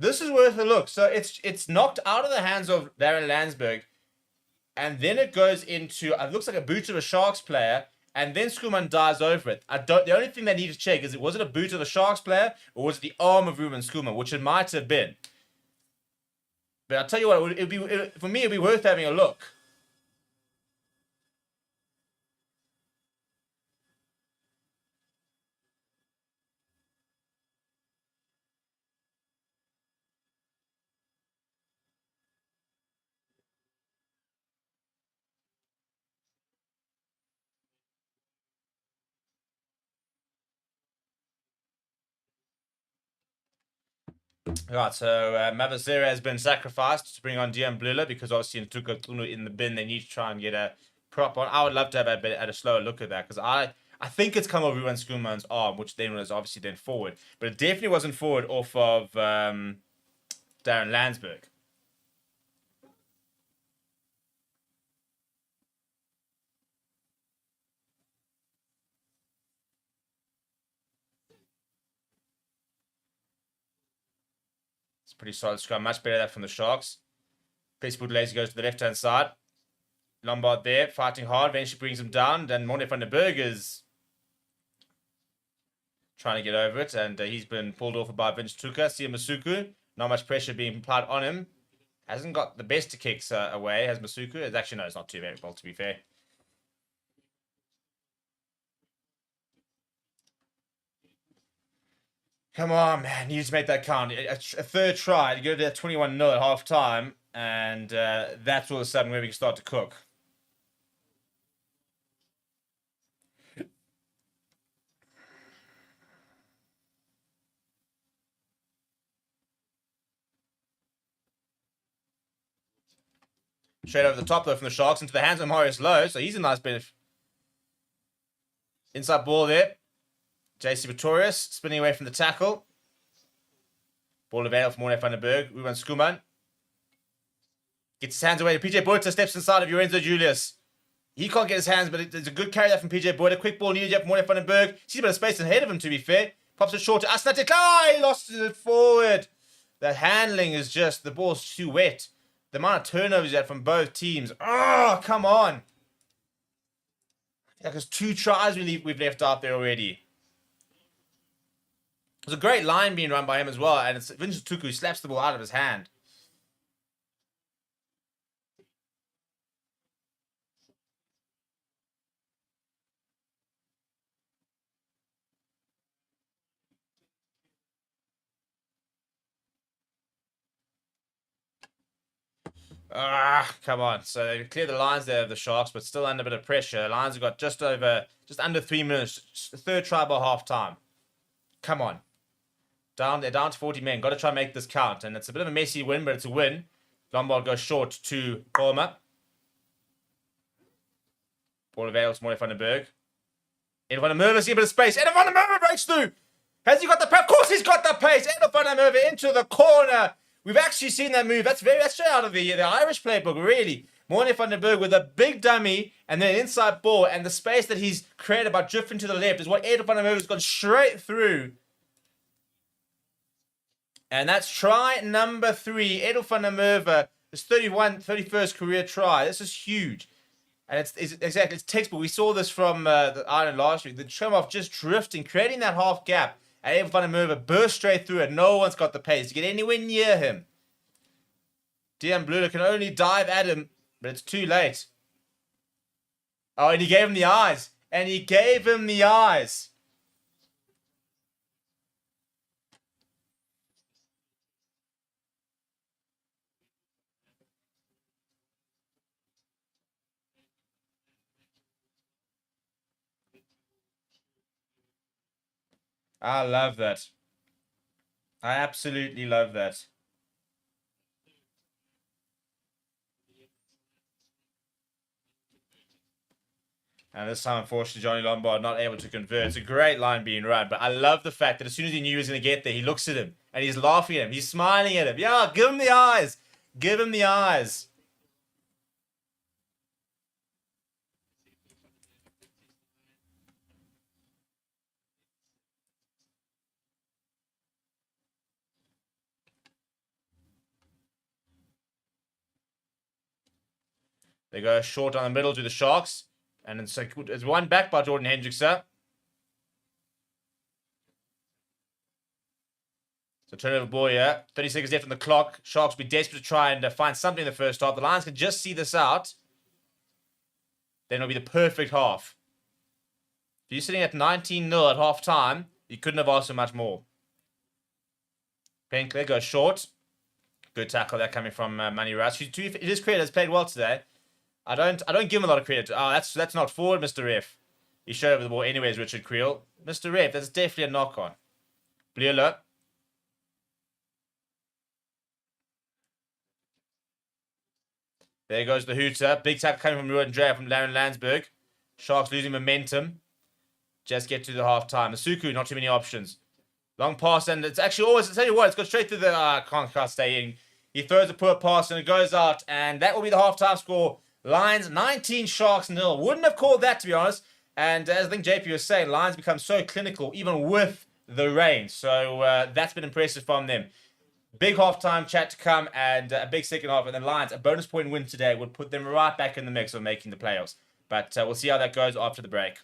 This is worth a look. So it's knocked out of the hands of Darren Landsberg, and then it goes into it looks like a boot of a Sharks player, and then Schoolman dives over it. The only thing they need to check is was it a boot of the Sharks player or was it the arm of Ruben Schoolman, which it might have been. But I'll tell you what, for me it'd be worth having a look. Right, so Mavazera has been sacrificed to bring on Dion Blula because obviously it took a Tunu in the bin. They need to try and get a prop on. I would love to have a slower look at that because I think it's come over Ruben Schoolman's arm, which then was obviously then forward. But it definitely wasn't forward off of Darren Landsberg. It's a pretty solid scrum. Much better than that from the Sharks. Pieterboer Lazy goes to the left-hand side. Lombard there, fighting hard. Eventually brings him down. Then Morne van der Berg is trying to get over it. And he's been pulled off by Vince Tuka. Sia Masuku. Not much pressure being applied on him. Hasn't got the best kicks away, has Masuku. It's actually, no, it's not too very well, to be fair. Come on, man. You need to make that count. A third try. You go to 21-0 at half time. And that's all of a sudden where we can start to cook. Straight over the top, though, from the Sharks into the hands of Marius Lowe. So he's a nice bit of inside ball there. JC Pretorius spinning away from the tackle. Ball available for Morne van der Berg. Ruben Skuman gets his hands away. PJ Botha steps inside of Lorenzo Julius. He can't get his hands, but it's a good carry there from PJ Botha. Quick ball needed from Morne van der Berg. Sees a bit of space ahead of him, to be fair. Pops it short to Asnatic. Oh, he lost it forward. The handling is just, the ball's too wet. The amount of turnovers you had from both teams. Oh, come on. Because 2 tries we've left out there already. It was a great line being run by him as well. And it's Vincent Tuku who slaps the ball out of his hand. Come on. So they cleared the lines there of the Sharks, but still under a bit of pressure. The Lions have got just under 3 minutes. Third try by half time. Come on. They're down to 40 men. Got to try and make this count. And it's a bit of a messy win, but it's a win. Lombard goes short to Palmer. Ball available to Morne van der Berg. Ed van der Merwe sees a bit of space. Ed van der Merwe breaks through. Has he got the pace? Of course he's got the pace. Ed van der Merwe into the corner. We've actually seen that move. That's straight out of the Irish playbook, really. Morne van der Berg with a big dummy and then an inside ball, and the space that he's created by drifting to the left is what Ed van der Merwe has gone straight through. And that's try number 3. Ed van der Merwe, his 31st career try. This is huge. And it's textbook. We saw this from the Ireland last week. The Chomov just drifting, creating that half gap. And Ed van der Merwe burst straight through it. No one's got the pace to get anywhere near him. Dejan Blula can only dive at him, but it's too late. Oh, and he gave him the eyes. And he gave him the eyes. I love that. I absolutely love that. And this time, unfortunately, Johnny Lombard not able to convert. It's a great line being run, but I love the fact that as soon as he knew he was going to get there, he looks at him and he's laughing at him. He's smiling at him. Yeah, give him the eyes. Give him the eyes. They go short on the middle to the Sharks. And it's one back by Jordan Hendrickson. So turnover ball here. 30 seconds left on the clock. Sharks will be desperate to try and find something in the first half. The Lions can just see this out. Then it'll be the perfect half. If you're sitting at 19-0 at half time, you couldn't have asked for much more. Penkler goes short. Good tackle there coming from Manny Rush. His credit has played well today. I don't give him a lot of credit. Oh, that's not forward, Mr. Ref. He showed over the ball anyways, Richard Creel. Mr. Ref, that's definitely a knock-on. Bleuler. There goes the hooter. Big tackle coming from Ruud Drea from Lauren Landsberg. Sharks losing momentum. Just get to the half-time. Masuku, not too many options. Long pass, and it's actually always, I'll tell you what, it's got straight through the, can't stay in. He throws a poor pass and it goes out, and that will be the half-time score. Lions 19, Sharks 0. Wouldn't have called that, to be honest. And as I think JP was saying, Lions become so clinical, even with the rain. So that's been impressive from them. Big halftime chat to come and a big second half. And then Lions, a bonus point win today would put them right back in the mix of making the playoffs. But we'll see how that goes after the break.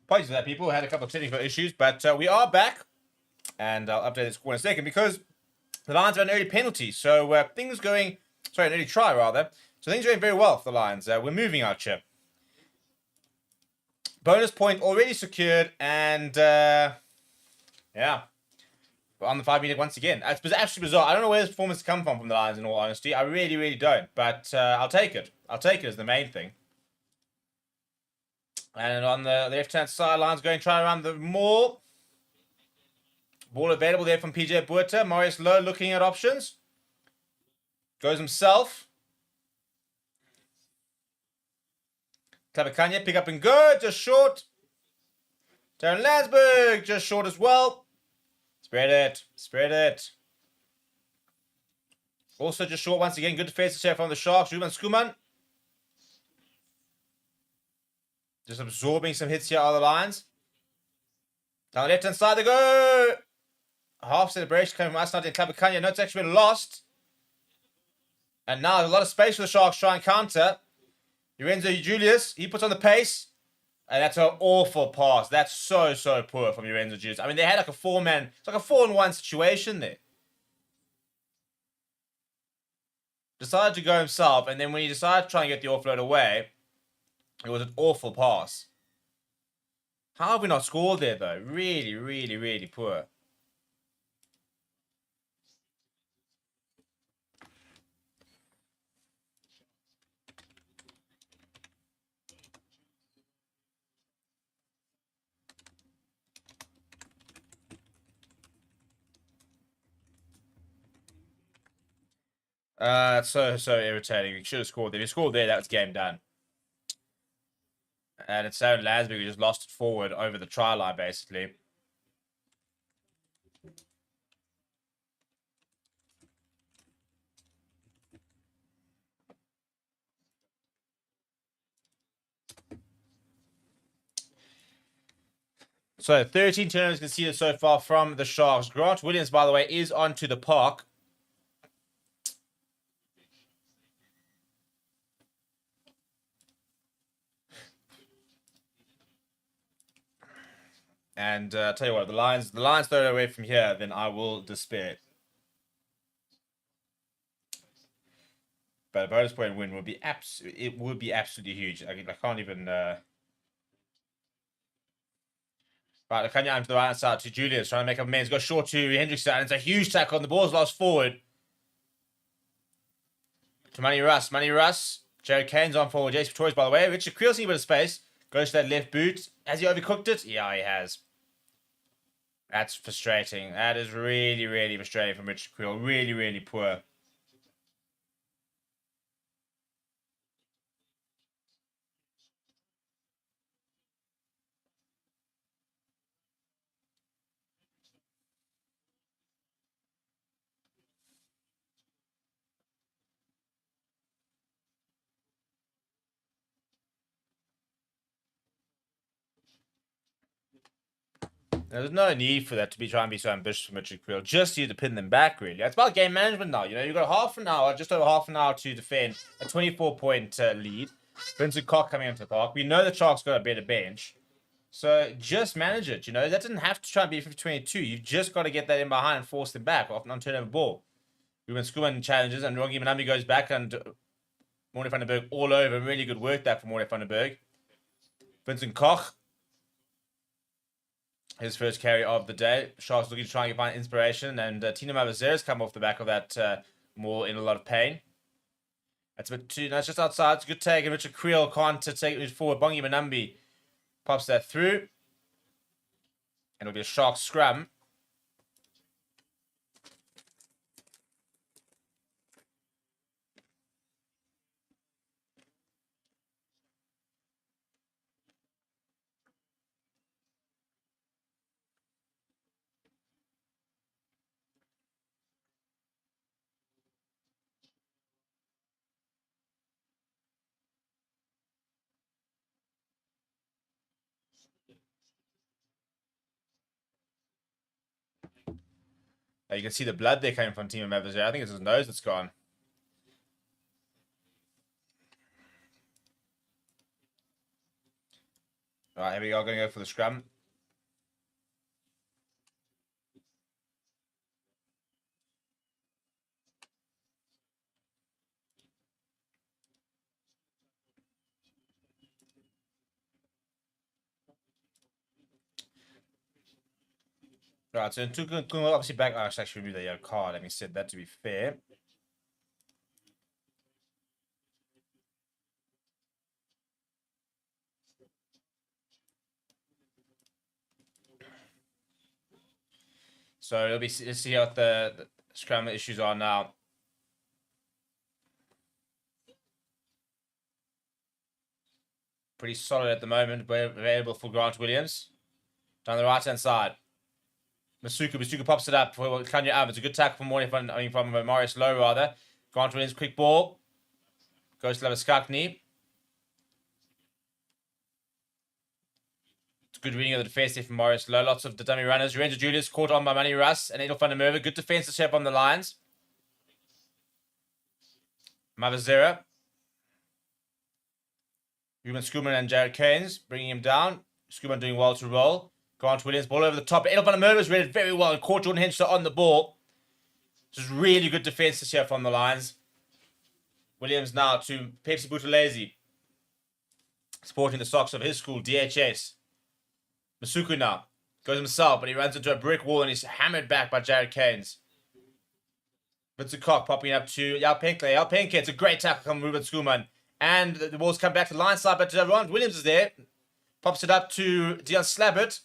Apologies for that, people. We had a couple of technical issues, but we are back. And I'll update the score in a second because the Lions have an early penalty. So things going... Sorry, an early try, rather. So things are going very well for the Lions. We're moving our chip. Bonus point already secured. And, yeah. We're on the 5 meter once again. It's absolutely bizarre. I don't know where this performance come from the Lions, in all honesty. I really, really don't. But I'll take it. I'll take it as the main thing. And on the left-hand side, Lions going to try around the maul. Ball available there from PJ Buerta. Marius Lowe looking at options. Goes himself. Tabakanya, pick up and go. Just short. Darren Landsberg, just short as well. Spread it. Spread it. Also just short once again. Good defensive set from the Sharks. Ruben Skuman. Just absorbing some hits here on the Lions. Down the left-hand side they go. Half celebration coming from us, not in Tabakanya. No, it's actually been lost. And now there's a lot of space for the Sharks to try and counter. Lorenzo Julius, he puts on the pace. And that's an awful pass. That's so, so poor from Lorenzo Julius. I mean, they had like a four-man, it's like a 4-on-1 situation there. Decided to go himself, and then when he decided to try and get the offload away, it was an awful pass. How have we not scored there, though? Really, really, really poor. It's so irritating. We should have scored there. If we scored there, that was game done. And it's Darren Landsberg who just lost it forward over the try line, basically. So 13 turnovers conceded so far from the Sharks. Grant Williams, by the way, is onto the park. And I'll tell you what, the Lions throw it away from here, then I will despair. But a bonus point win would be absolutely huge. I can't even. Right, Kanya onto the right hand side to Julius, trying to make up amends. Go short to Hendrickson, and it's a huge tackle on the ball's lost forward. To Manny Russ. Jared Kane's on forward. Jason Pretorius, by the way. Richard Creel seeing a bit of space. Goes to that left boot. Has he overcooked it? Yeah, he has. That's frustrating. That is really, really frustrating from Richard Creel. Really, really poor. There's no need for that to be trying to be so ambitious from Richard Creel. Just you to pin them back, really. It's about game management now. You know, you've got half an hour, just over half an hour to defend a 24-point lead. Vincent Koch coming into the park. We know the Sharks got a better bench. So just manage it, you know. That didn't have to try and be 50-22. You've just got to get that in behind and force them back off an turnover ball. Ruben Skuman challenges and Rongi Manami goes back and Morne van den Berg all over. Really good work there from Morne van den Berg. Vincent Koch. His first carry of the day. Sharks looking to try and find inspiration. And Tino Mavazera's come off the back of that more in a lot of pain. That's a bit too... No, it's just outside. It's a good take. And Richard Creel can't take it forward. Bongi Manambi pops that through. And it'll be a Sharks scrum. You can see the blood there coming from Timo Mavazera. I think it's his nose that's gone. All right, here we are going to go for the scrum. Right, so Tuku obviously back. I should actually remove the yellow card. Let me set that to be fair. So let's see what the scrum issues are now. Pretty solid at the moment, but available for Grant Williams. Down the right-hand side. Masuku pops it up for Kanye Av. It's a good tackle from Marius Lowe, rather. Grant Williams, quick ball. Goes to Labaskakni. It's a good reading of the defense there from Marius Lowe. Lots of the dummy runners. Lorenzo Julius caught on by Manny Russ and Edel van der Merwe. Good defensive shape on the lines. Mavazera. Ruben Schoeman and Jared Keynes bringing him down. Schoeman doing well to roll. Grant Williams, ball over the top. Edel van der Merwe was read it very well and caught Jordan Henderson on the ball. Just really good defense this year from the lines. Williams now to Pepsi Buthelezi. Sporting the socks of his school, DHS. Masuku now. Goes himself, but he runs into a brick wall and he's hammered back by Jared Keynes. Vitsukok popping up to Yalpenke. Yalpenke, it's a great tackle from Ruben Schoeman. And the ball's come back to the line side, but Ron Williams is there. Pops it up to Dion Slabbert.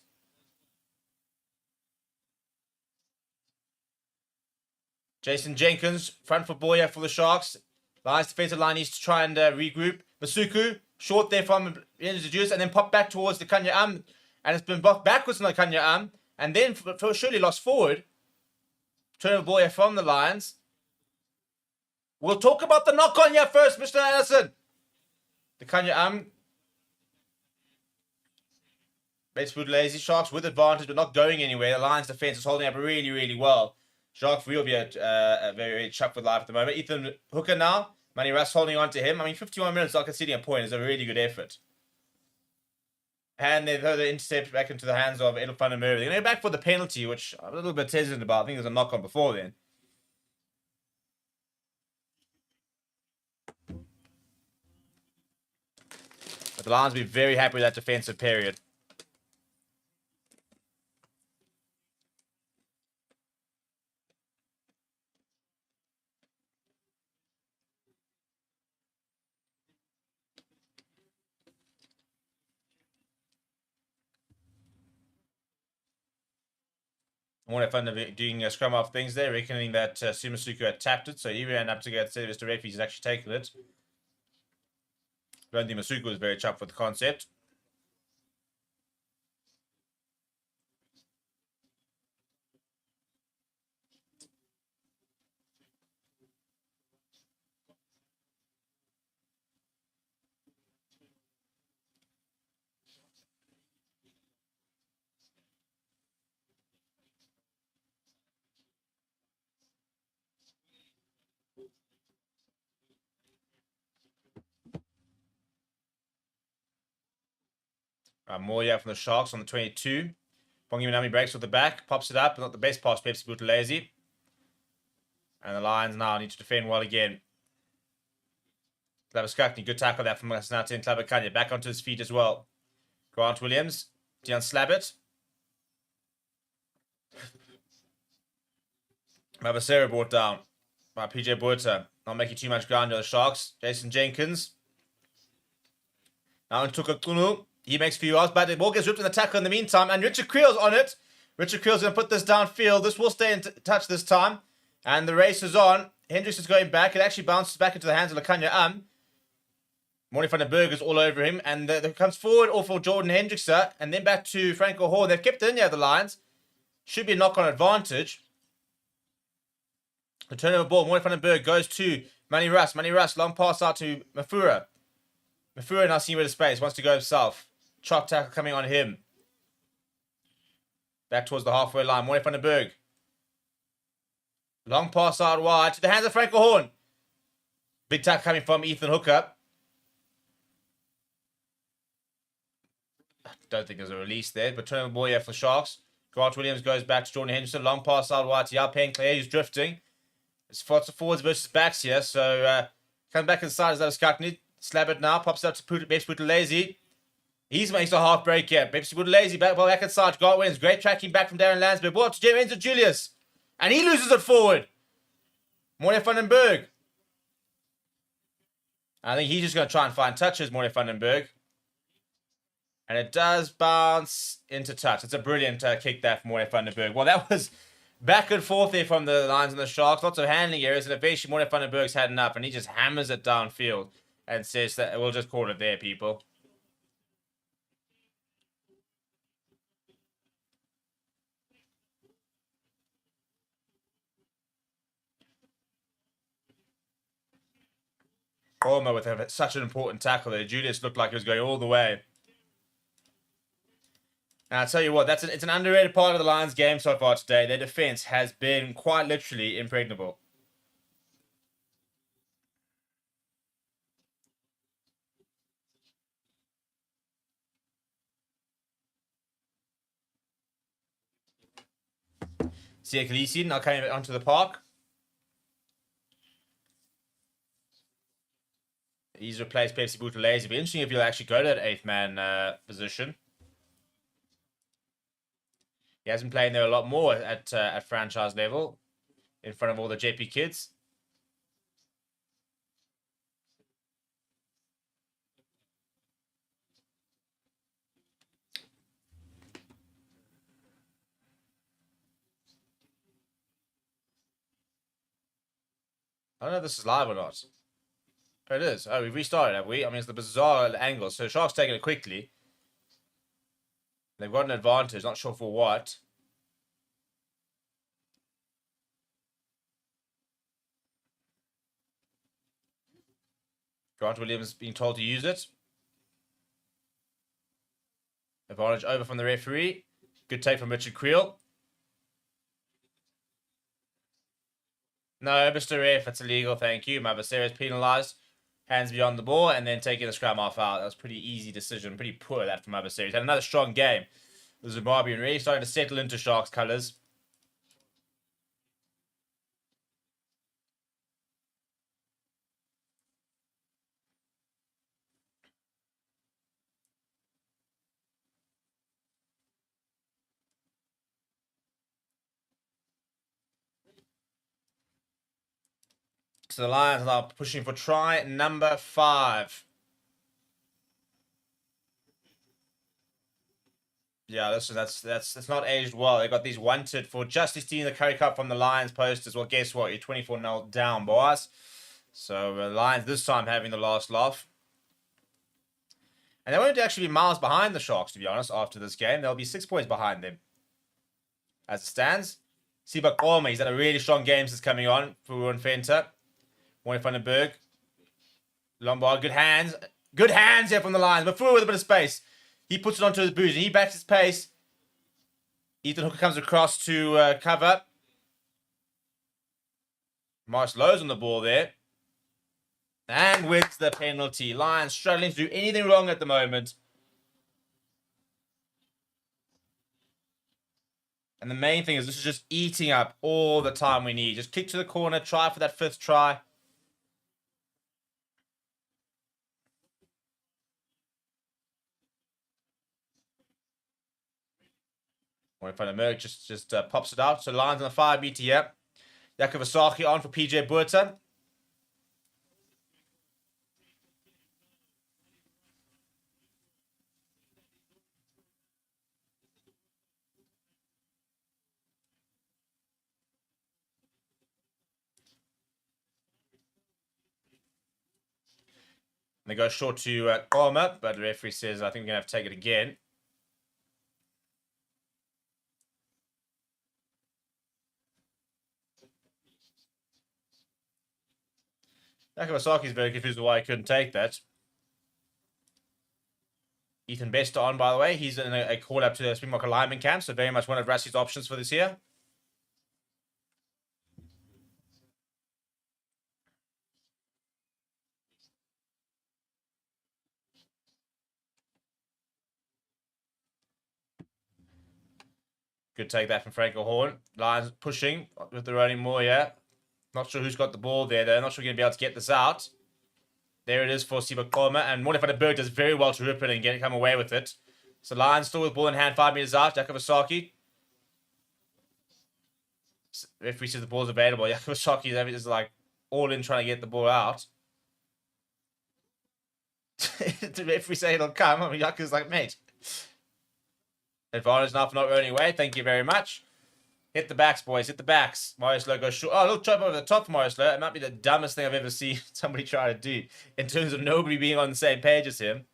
Jason Jenkins, front foot ball here for the Sharks. Lions defensive line needs to try and regroup. Masuku, short there from Juice, and then pop back towards the Kanya and it's been blocked backwards from the Kanya and then surely lost forward. Turn the ball here from the Lions. We'll talk about the knock on here first, Mr. Allison. The Kanya Basically, lazy Sharks with advantage, but not going anywhere. The Lions defense is holding up really, really well. Sharks will be a very, very chuffed with life at the moment. Ethan Hooker now. Manny Russ holding on to him. I mean, 51 minutes not conceding a point is a really good effort. And they throw the intercept back into the hands of Edel van der Merwe. They're going to go back for the penalty, which I'm a little bit hesitant about. I think there's a knock on before then. But the Lions will be very happy with that defensive period. I wonder if I'm doing a scrum off things there, reckoning that Sumasuku had tapped it, so he ran up to get service to referees. He's actually taken it. I don't think Masuku was very chuffed with the concept. More from the Sharks on the 22. Bongi Minami breaks with the back, pops it up, not the best pass, Pepsi Buthelezi. And the Lions now need to defend well again. Labaskakni, good tackle there from Snati and Klabakanya. Back onto his feet as well. Grant Williams, Dion Slabbert. Mavasera brought down by PJ Buerta. Not making too much ground on the Sharks. Jason Jenkins. Now into Kunu. He makes a few yards, but the ball gets ripped in the tackle in the meantime. And Richard Creel's on it. Richard Creel's going to put this downfield. This will stay in touch this time. And the race is on. Hendricks is going back. It actually bounces back into the hands of Lakanya Morning van der Berg is all over him. And there comes forward all for Jordan Hendricks. And then back to Franco Horn. They've kept it in here, the Lions. Should be a knock-on advantage. The turnover ball. Morning van der Berg goes to Manny Russ. Manny Russ, long pass out to Mafura. Mafura now seeing rid of space. Wants to go himself. Chop tackle coming on him. Back towards the halfway line. Morning van der Berg. Long pass out wide to the hands of Franco Horn. Big tackle coming from Ethan Hooker. don't think there's a release there. But turn the ball here for Sharks. Grant Williams goes back to Jordan Henderson. Long pass out wide to Yapen Claire, who's drifting. It's forwards versus backs here. So comes back inside as that was Skakni. Slab it now. Pops up to Bepsi Buthelezi. He's makes a half break here. Bepsi Buthelezi back inside. Grant Williams. Great tracking back from Darren Landsberg. Ball to Enzo Julius. And he loses it forward. Morne van den Berg. I think he's just going to try and find touches, Morne van den Berg. And it does bounce into touch. It's a brilliant kick there from Morne van den Berg. Well, that was back and forth there from the Lions and the Sharks. Lots of handling areas. And eventually Morne van den Berg's had enough. And he just hammers it downfield and says that we'll just call it there, people. Orma with such an important tackle there. Julius looked like he was going all the way. And I'll tell you what, it's an underrated part of the Lions game so far today. Their defense has been quite literally impregnable. Siya Khaleesi now coming onto the park. He's replaced Bepsi Buthelezi. It'll be interesting if he'll actually go to that 8th man position. He has been playing there a lot more at franchise level in front of all the JP kids. I don't know if this is live or not. Oh, it is. Oh, we've restarted, have we? I mean, it's the bizarre angle. So Sharks taking it quickly. They've got an advantage. Not sure for what. Grant Williams being told to use it. Advantage over from the referee. Good take from Richard Creel. No, Mr. Ref, it's illegal. Thank you. Mabasera is penalised. Hands beyond the ball and then taking the scrum off out. That was a pretty easy decision. Pretty poor that from Mabasera. He's had another strong game. The Zimbabwean really starting to settle into Sharks colours. So the Lions are pushing for try number 5. Yeah, listen, that's not aged well. They got these wanted for justice stealing the Currie Cup from the Lions posters. Well, guess what? You're 24-0 down, boys. So the Lions this time having the last laugh. And they won't actually be miles behind the Sharks, to be honest, after this game. They'll be 6 points behind them. As it stands. Siba Korma, he's had a really strong game since coming on for Ruan Venter. Morne van den Berg. Lombard, good hands. Good hands here from the Lions. But through with a bit of space. He puts it onto his boots and he backs his pace. Ethan Hooker comes across to cover. Marsh Lowe's on the ball there. And wins the penalty. Lions struggling to do anything wrong at the moment. And the main thing is this is just eating up all the time we need. Just kick to the corner, try for that 5th try. Morne van den Berg just pops it out. So Lions on the 5 meter here. Jakub Asaki on for PJ Buerta. They go short to Korma, but the referee says, I think we're going to have to take it again. Nakawasaki's very confused why he couldn't take that. Ethan Bester on, by the way. He's in a call-up to the Springbok alignment camp, so very much one of Rassie's options for this year. Good take that from Franco Horn. Lions pushing with the running more, yeah. Not sure who's got the ball there, though. Not sure we're going to be able to get this out. There it is for Sibakoma. And Morne does very well to rip it and come away with it. So Lions still with ball in hand, 5 meters out. Yakavasaki. Referee says the ball's available. Yakavasaki is like all in trying to get the ball out. The referee say it'll come. I mean, Yaka's like, mate. Advantage now for not running away. Thank you very much. Hit the backs, boys. Hit the backs. Marius Lowe goes short. Oh, a little chop over the top for Marius Lowe. It might be the dumbest thing I've ever seen somebody try to do in terms of nobody being on the same page as him.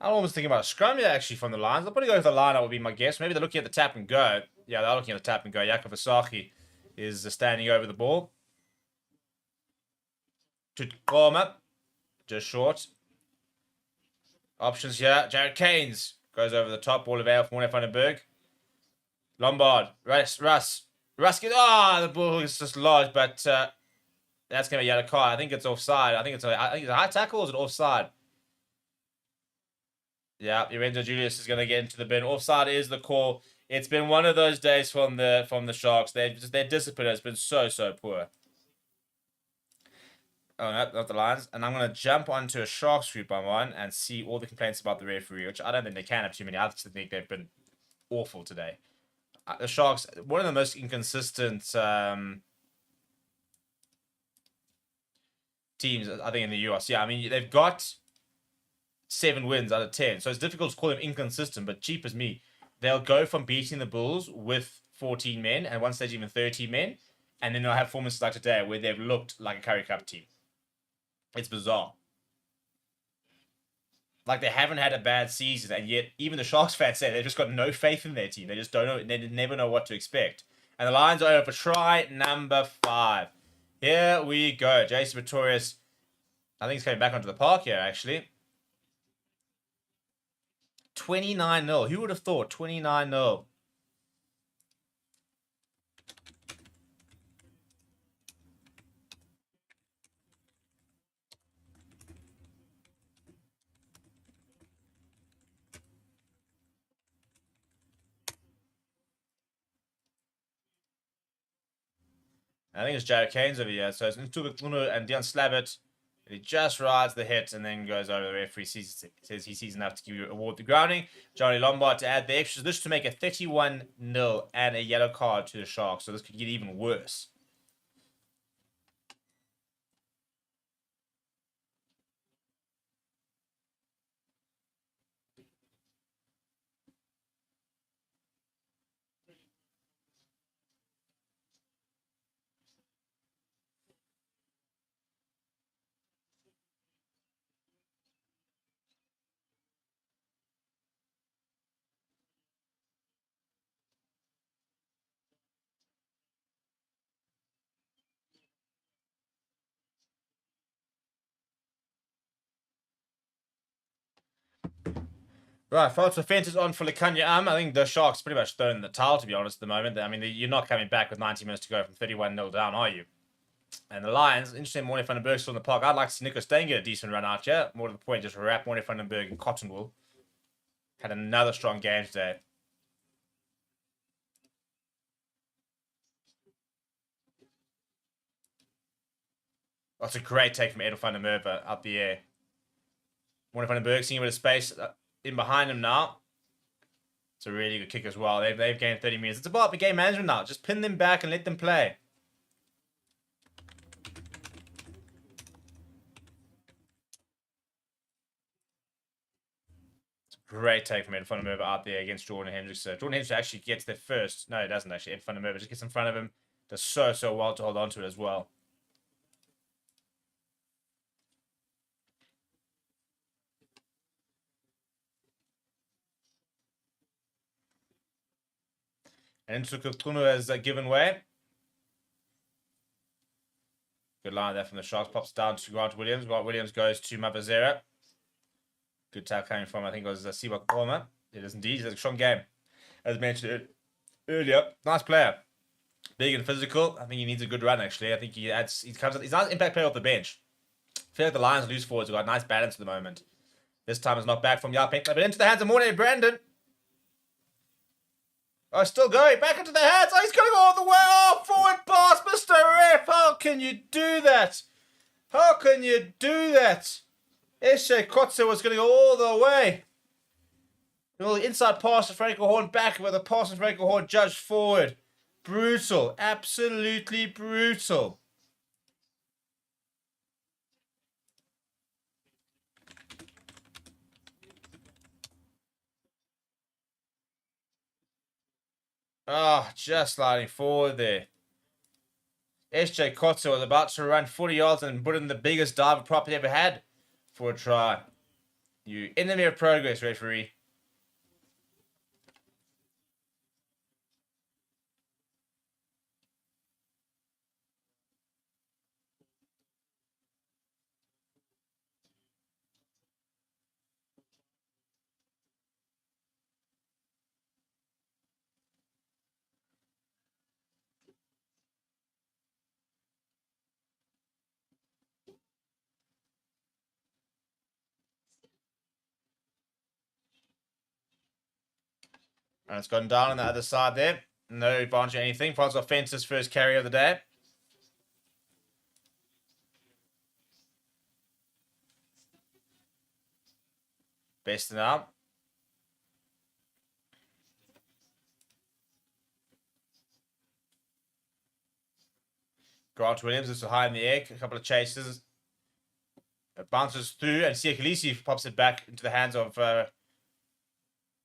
I'm almost thinking about a scrum here, actually, from the Lions. I'll probably go with the line-up would be my guess. Maybe they're looking at the tap and go. Yeah, they're looking at the tap and go. Yakavasaki is standing over the ball. Tutkoma, just short. Options here. Jared Keynes goes over the top. Ball available for Morne van den Berg. Lombard. Russ. The ball is just lodged, but that's going to be a yellow card. I think it's offside. I think it's a high tackle or is it offside? Yeah, Lorenzo Julius is going to get into the bin. Offside is the call. It's been one of those days from the Sharks. Their discipline has been so poor. Oh, no, not the Lions. And I'm going to jump onto a Sharks group on one and see all the complaints about the referee, which I don't think they can have too many. I just think they've been awful today. The Sharks, one of the most inconsistent teams, I think, in the URC. I mean, they've got 7 wins out of 10. So it's difficult to call them inconsistent, but cheap as me. They'll go from beating the Bulls with 14 men, and one stage even 13 men, and then they'll have performances like today where they've looked like a Currie Cup team. It's bizarre. Like, they haven't had a bad season, and yet even the Sharks fans say they've just got no faith in their team. They just don't know. They never know what to expect. And the Lions are over for try number 5. Here we go. Jason Pretorius, I think he's coming back onto the park here, actually. 29-0. Who would have thought? 29-0. I think it's Jared Keynes over here. So it's Ntuga and Dion Slabbert. He just rides the hit and then goes over the referee. Says he sees enough to give you award the grounding. Johnny Lombard to add the extras. This to make a 31-0 and a yellow card to the Sharks. So this could get even worse. Right, false offence is on for Lekanya. I think the Sharks pretty much thrown the towel, to be honest, at the moment. I mean, you're not coming back with 90 minutes to go from 31-0 down, are you? And the Lions, interesting, Morne van den Berg still in the park. I'd like to see Nico Steyn get a decent run out here. More to the point, just wrap Morne van den Berg in cotton wool. Had another strong game today. That's a great take from Edel van der Merwe up the air. Morne van den Berg seeing a bit of space in behind him now. It's a really good kick as well. They've gained 30 minutes. It's about the game management now. Just pin them back and let them play. It's a great take from Ed van der Merwe out there against Jordan Hendricks. Jordan Hendricks actually gets there first. No, he doesn't actually. Ed van der Merwe just gets in front of him. Does so well to hold on to it as well. And Ntukunu has given way. Good line there from the Sharks. Pops down to Grant Williams. Grant Williams goes to Mabazera. Good tackle coming from, I think it was Siwa Korma. It is indeed. He's a strong game. As mentioned earlier, nice player. Big and physical. I think he needs a good run, actually. I think he's a nice impact player off the bench. I feel like the Lions loose forwards have got a nice balance at the moment. This time it's not back from Yapink, but into the hands of Mornay Brandon. Oh, still going. Back into the hands. Oh, he's going all the way. Oh, forward pass, Mr. Ref. How can you do that? How can you do that? Eshe Kotze was going to go all the way. A little inside pass to Franco Horn, back with a pass to Franco Horn, judged forward. Brutal. Absolutely brutal. Ah, just sliding forward there. SJ Kotze was about to run 40 yards and put in the biggest dive prop he ever had for a try. You enemy of progress, referee. And it's gone down on the other side there. No advantage or anything. France offense's first carry of the day. Best now. Grant Williams is high in the air. A couple of chases. It bounces through and Siakalisi pops it back into the hands of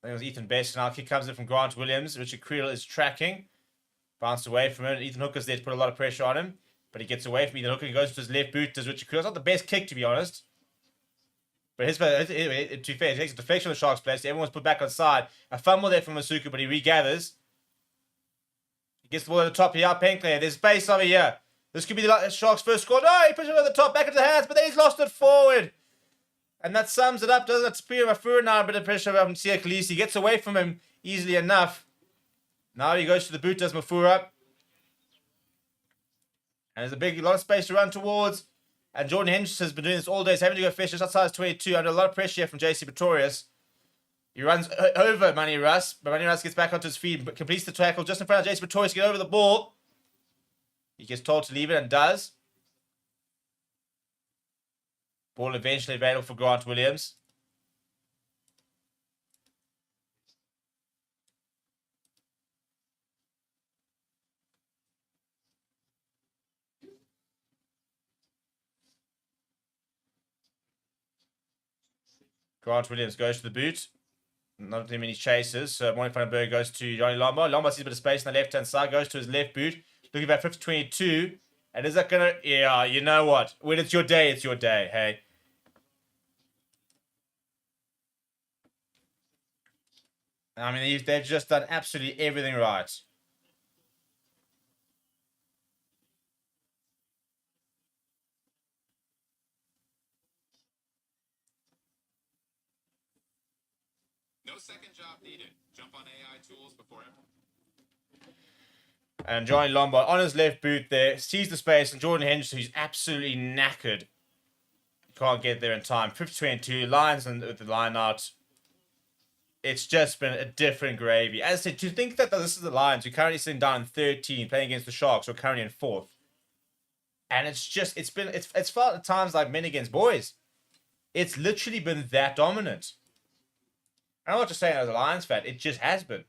I think it was Ethan Best. Now kick comes in from Grant Williams. Richard Creel is tracking. Bounced away from it. Ethan Hooker's there to put a lot of pressure on him. But he gets away from Ethan Hooker. He goes to his left boot. Does Richard Creel. It's not the best kick, to be honest. But to be fair, he takes a deflection of the Sharks' place. Everyone's put back on side. A fumble there from Masuku, but he regathers. He gets the ball at the top here. Penkler. There's space over here. This could be the Sharks' first score. No, he pushes it over the top, back into the hands, but then he's lost it forward. And that sums it up, doesn't it? Spear Mafura now, a bit of pressure from Sia Khaleesi. He gets away from him easily enough. Now he goes to the boot, does Mafura. And there's a lot of space to run towards. And Jordan Henderson has been doing this all day. He's having to go fish just outside his 22 under a lot of pressure here from JC Pretorius. He runs over Manny Russ, but Manny Russ gets back onto his feet, but completes the tackle just in front of JC Pretorius to get over the ball. He gets told to leave it and does. Ball eventually available for Grant Williams. Grant Williams goes to the boot. Not too many chases. So Morning Vandenberg goes to Johnny Lombard. Lombard sees a bit of space on the left-hand side. Goes to his left boot. Looking about 50-22. And is that going to... Yeah, you know what? When it's your day, it's your day. Hey. I mean, they've just done absolutely everything right. No second job needed. Jump on AI tools before it. And Johnny Lombard on his left boot there. Sees the space. And Jordan Henderson, who's absolutely knackered. Can't get there in time. 50-22. Lions and with the line out. It's just been a different gravy. As I said, to think that this is the Lions, who are currently sitting down in 13, playing against the Sharks, who are currently in 4th. And it's felt at times like men against boys. It's literally been that dominant. I'm not just saying as a Lions fan, it just has been.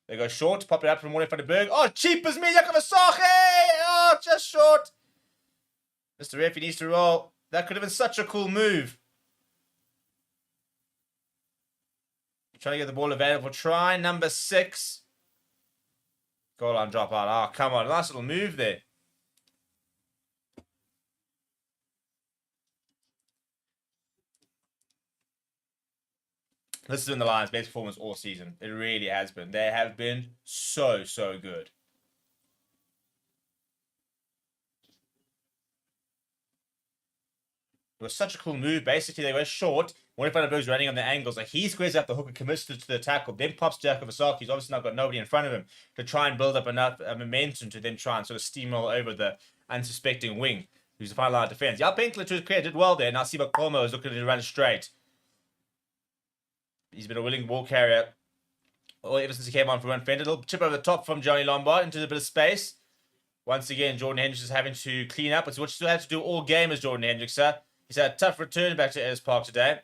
They go short, pop it up from Morning Vandenberg. Oh, cheap as me, Yakovasaki! Oh, just short. Mr. Ref, he needs to roll. That could have been such a cool move. Trying to get the ball available. Try number 6. Goal line drop out. Oh, come on. Nice little move there. This has been the Lions' best performance all season. It really has been. They have been so, so good. It was such a cool move. Basically, they were short. One of Vandenberg's running on the angles. Like, he squares out the hook and commits to the tackle. Then pops Jack Varsity. He's obviously not got nobody in front of him to try and build up enough momentum to then try and sort of steamroll over the unsuspecting wing, who's the final line of defense. Yal Penkler, to his credit, did well there. Now Siba Colmo is looking to run straight. He's been a willing ball carrier ever since he came on for one Fender. A little chip over the top from Johnny Lombard into a bit of space. Once again, Jordan Hendricks is having to clean up. It's what you still have to do all game as Jordan Hendricks, sir. He's had a tough return back to Ellis Park today.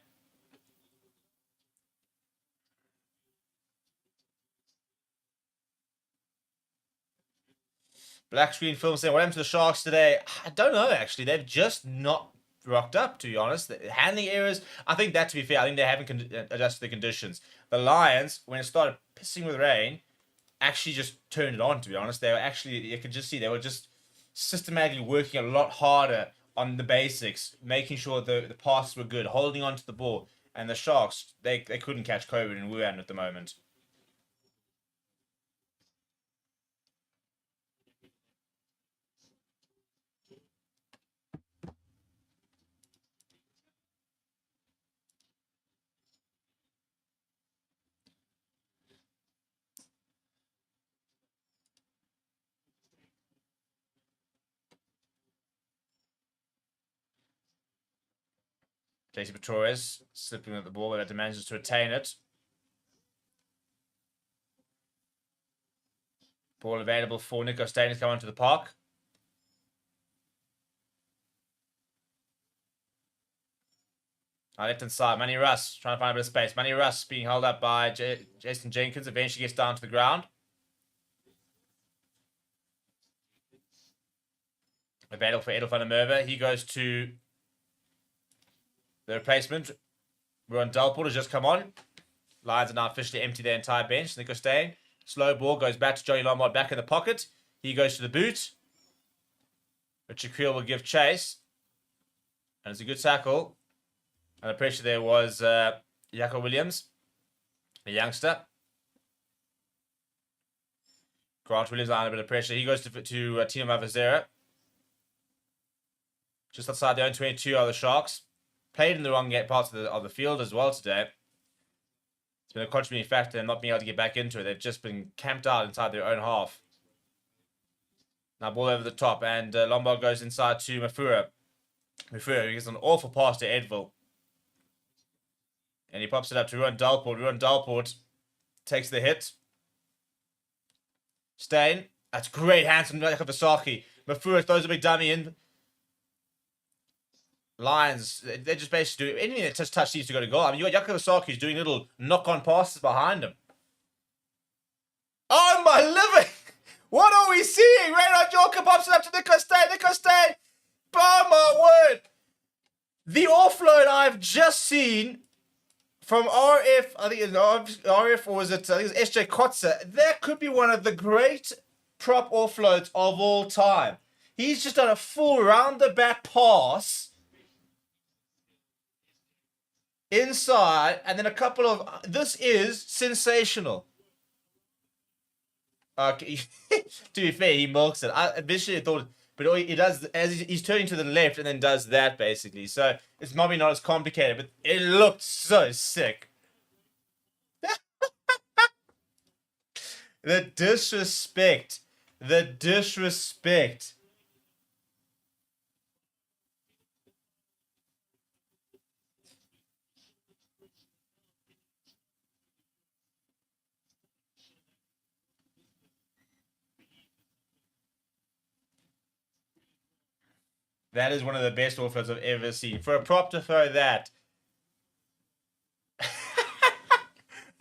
Black screen film saying, what happened to the Sharks today? I don't know, actually. They've just not rocked up, to be honest. The handling errors, I think that, to be fair, I think they haven't adjusted the conditions. The Lions, when it started pissing with rain, actually just turned it on, to be honest. They were actually, you could just see, they were just systematically working a lot harder on the basics, making sure the passes were good, holding on to the ball. And the Sharks, they couldn't catch COVID in Wuhan at the moment. Casey Torres slipping at the ball, but manages to retain it. Ball available for Nico Stain to come onto the park. Left hand side, Manny Russ trying to find a bit of space. Manny Russ being held up by Jason Jenkins. Eventually gets down to the ground. Available for Edel van der Merwe. He goes to the replacement. Ron Dalport has just come on. Lions are now officially empty their entire bench. Nico Stain. Slow ball goes back to Johnny Lombard back in the pocket. He goes to the boot. Richard Creel will give chase. And it's a good tackle. And the pressure there was Jaco Williams, a youngster. Grant Williams under a bit of pressure. He goes to Tino Mavazera. Just outside the own 22 are the Sharks. Played in the wrong parts of the field as well today. It's been a contributing factor in not being able to get back into it. They've just been camped out inside their own half. Now ball over the top, and Lombard goes inside to Mafura. Mafura gets an awful pass to Edville. And he pops it up to Ruan Dalport. Ruan Dalport takes the hit. Stain. That's great hands from Varsity. Mafura throws a big dummy in. Lions, they just basically do anything that just touch seems to go to goal. I mean, you got Jaco Varsity who's doing little knock-on passes behind him. Oh my living! What are we seeing? Reynard Yorker pops it up to Nico Stain. Nico Stain! Oh my word! The offload I've just seen from RF, I think it's RF, or was it? I think it's SJ Kotze. That could be one of the great prop offloads of all time. He's just done a full round-the-back pass inside, and then a couple of. This is sensational. Okay, to be fair, he milks it. I initially thought, but he does as he's turning to the left and then does that basically. So it's maybe not as complicated, but it looked so sick. The disrespect. The disrespect. That is one of the best offloads I've ever seen. For a prop to throw that.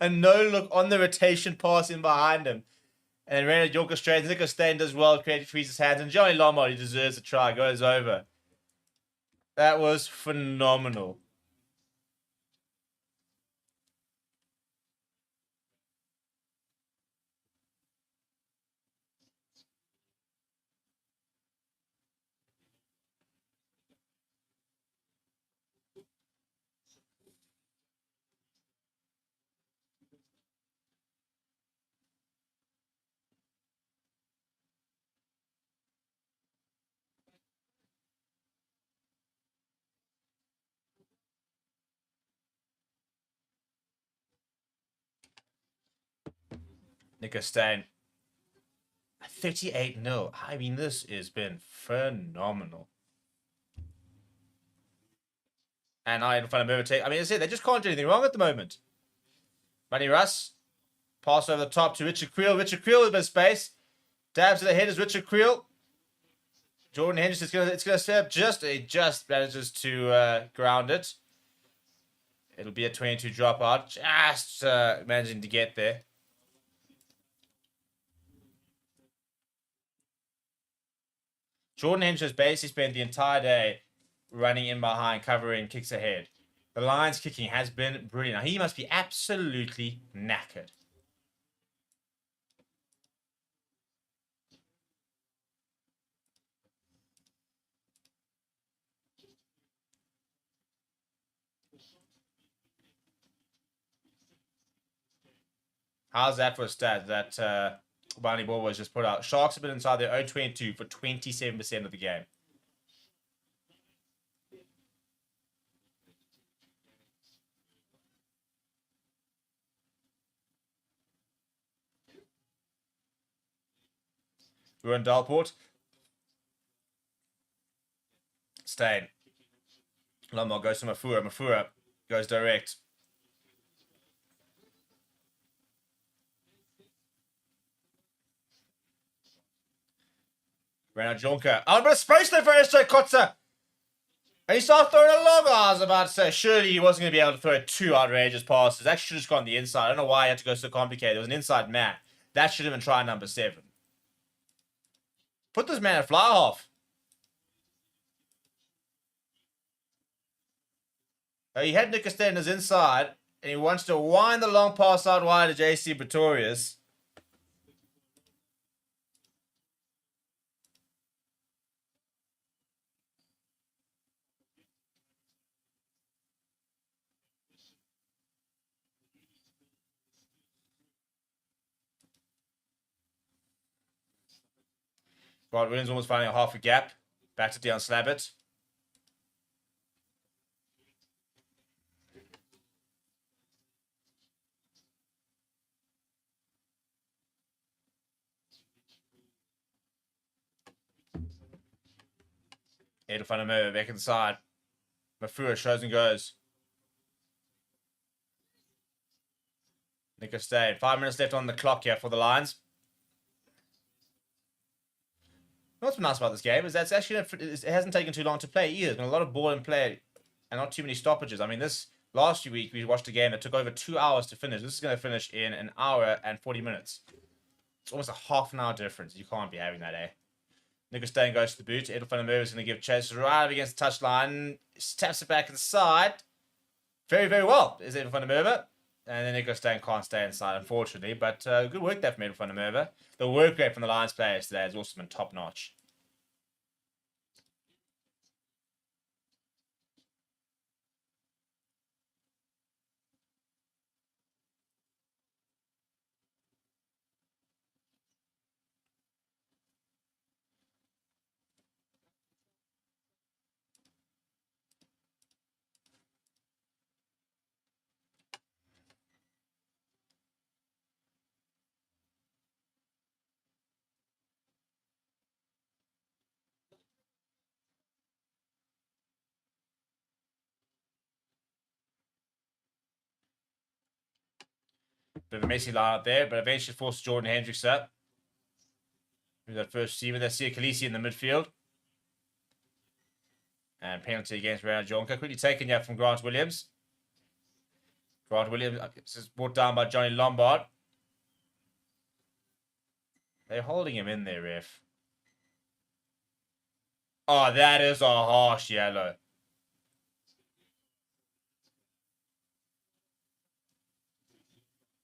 A no-look on the rotation pass in behind him. And Reynard Yorker straight. Nico Stain does well, frees his hands. And Johnny Lombard, he deserves a try, goes over. That was phenomenal. Nico Stain. 38-0. I mean, this has been phenomenal. And I in front of Merva. I mean, that's it. They just can't do anything wrong at the moment. Bunny Russ. Pass over the top to Richard Creel. Richard Creel with a bit of space. Dabs to the head is Richard Creel. Jordan Henderson it's gonna step just manages to ground it. It'll be a 22 dropout. Just managing to get there. Jordan Henderson has basically spent the entire day running in behind, covering kicks ahead. The Lions kicking has been brilliant. Now, he must be absolutely knackered. How's that for a stat? That Barney Ball was just put out. Sharks have been inside their 0-22 for 27% of the game. We're in Dalport. Stain. Lombard goes to Mafura. Mafura goes direct. Renaud Jonker. Oh, but a space there for SJ Kotzer. And he started throwing a long. I was about to say, surely he wasn't going to be able to throw two outrageous passes. That should have just gone the inside. I don't know why he had to go so complicated. It was an inside man. That should have been try number 7. Put this man at fly half. He had Nick Costanda's inside, and he wants to wind the long pass out wide to JC Pretorius. Grant Williams almost finding a half a gap. Back to Dion Slabbert. Ed van der Merwe back inside. Mafua shows and goes. Nico Stain. 5 minutes left on the clock here for the Lions. What's been nice about this game is that it hasn't taken too long to play either. There's been a lot of ball in play and not too many stoppages. I mean, this last week we watched a game that took over 2 hours to finish. This is going to finish in an hour and 40 minutes. It's almost a half an hour difference. You can't be having that, eh? Nico Stain goes to the boot. Edel van der Merwe is going to give chase right up against the touchline. Taps it back inside. Very, very well is Edel van der Merwe. And then Nico Stain can't stay inside, unfortunately. But good work there from Edel van der Merwe. The work rate from the Lions players today has also been top-notch. Bit of a messy line up there, but eventually forces Jordan Hendricks up. Who's that first receiver? That's Sia Khaleesi in the midfield. And penalty against Renaud Jonker. Quickly taken here from Grant Williams. Grant Williams is brought down by Johnny Lombard. They're holding him in there, ref. Oh, that is a harsh yellow.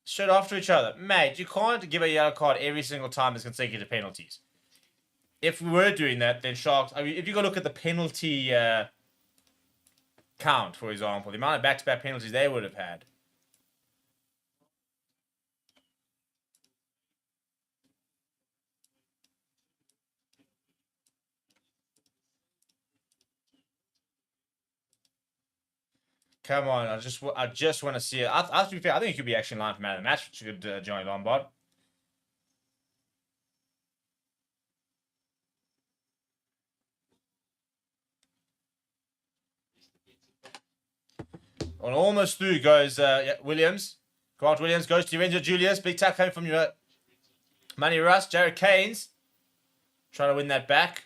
Straight after each other. Mate, you can't give a yellow card every single time there's consecutive penalties. If we were doing that, then Sharks... I mean, if you go look at the penalty count, for example, the amount of back-to-back penalties they would have had. Come on, I just want to see it. To be fair, I think it could be actually line for man of the match, Johnny Lombard. almost through goes Williams. Grant Williams goes to Lorenzo Julius. Big tackle coming from your Manny Russ. Jared Keynes trying to win that back.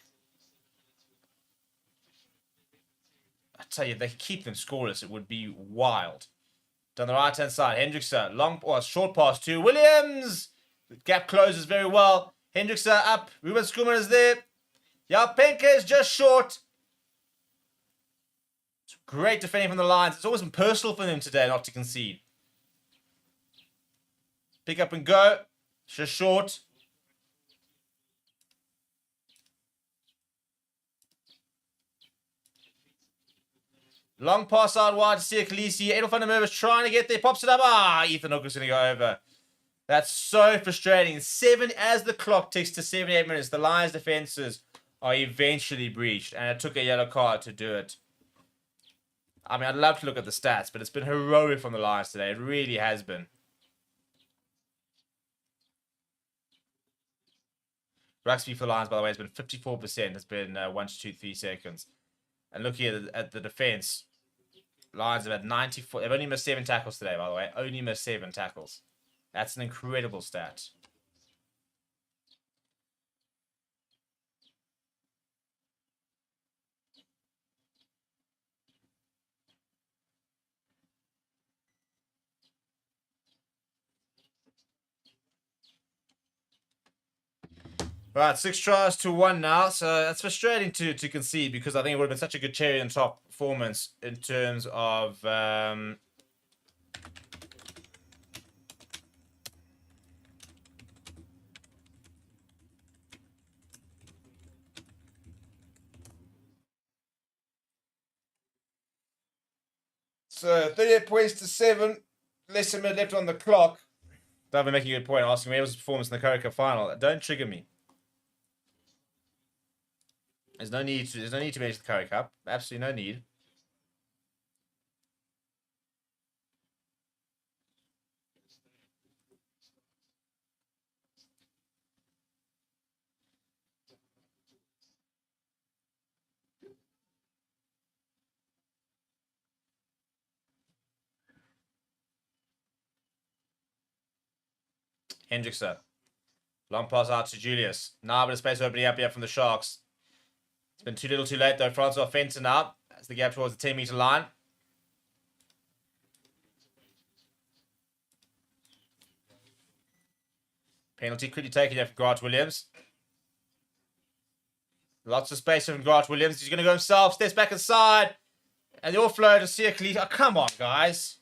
I tell you, if they could keep them scoreless, it would be wild. Down the right-hand side, Hendrickson. Short pass to Williams. The gap closes very well. Hendrickson up. Ruben Skuman is there. Jalpenka is just short. It's great defending from the lines. It's always been personal for them today not to concede. Pick up and go. Just short. Long pass out wide to Sia Khaleesi. Adolf van der Merwe is trying to get there. Pops it up. Ethan Hook is going to go over. That's so frustrating. 7 as the clock ticks to 78 minutes. The Lions defenses are eventually breached. And it took a yellow card to do it. I mean, I'd love to look at the stats, but it's been heroic from the Lions today. It really has been. Ruck speed for the Lions, by the way, has been 54%. It's been 1 to 2, 3 seconds. And looking at the defense, Lions have had 94. They've only missed 7 tackles today, by the way. Only missed 7 tackles. That's an incredible stat. Right, 6 tries to 1 now. So that's frustrating to concede because I think it would have been such a good cherry on top performance in terms of So 38 points to 7. Less than a minute left on the clock. I've been making a good point asking where was his performance in the Currie Cup final. Don't trigger me. There's no need to mention the Currie Cup. Absolutely no need. Hendrickson. Long pass out to Julius. Now a bit of space opening up here from the Sharks. It's been too little too late though. Francois Fenton up. That's the gap towards the 10-meter line. Penalty quickly taken here for Grant Williams. Lots of space from Grant Williams. He's going to go himself. Steps back inside. And the offload to Sia Khaleesi. Oh, come on, guys.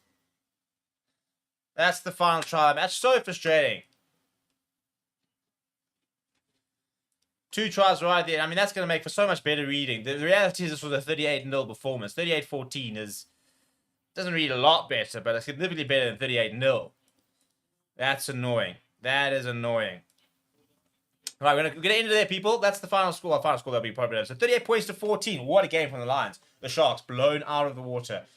That's the final try. That's so frustrating. 2 tries right there. I mean, that's going to make for so much better reading. The reality is this was a 38-0 performance. 38-14 doesn't read a lot better, but it's significantly better than 38-0. That's annoying. That is annoying. All right, we're going to end it there, people. That's the final score. Our final score that'll be probably better. So 38 points to 14. What a game from the Lions. The Sharks blown out of the water.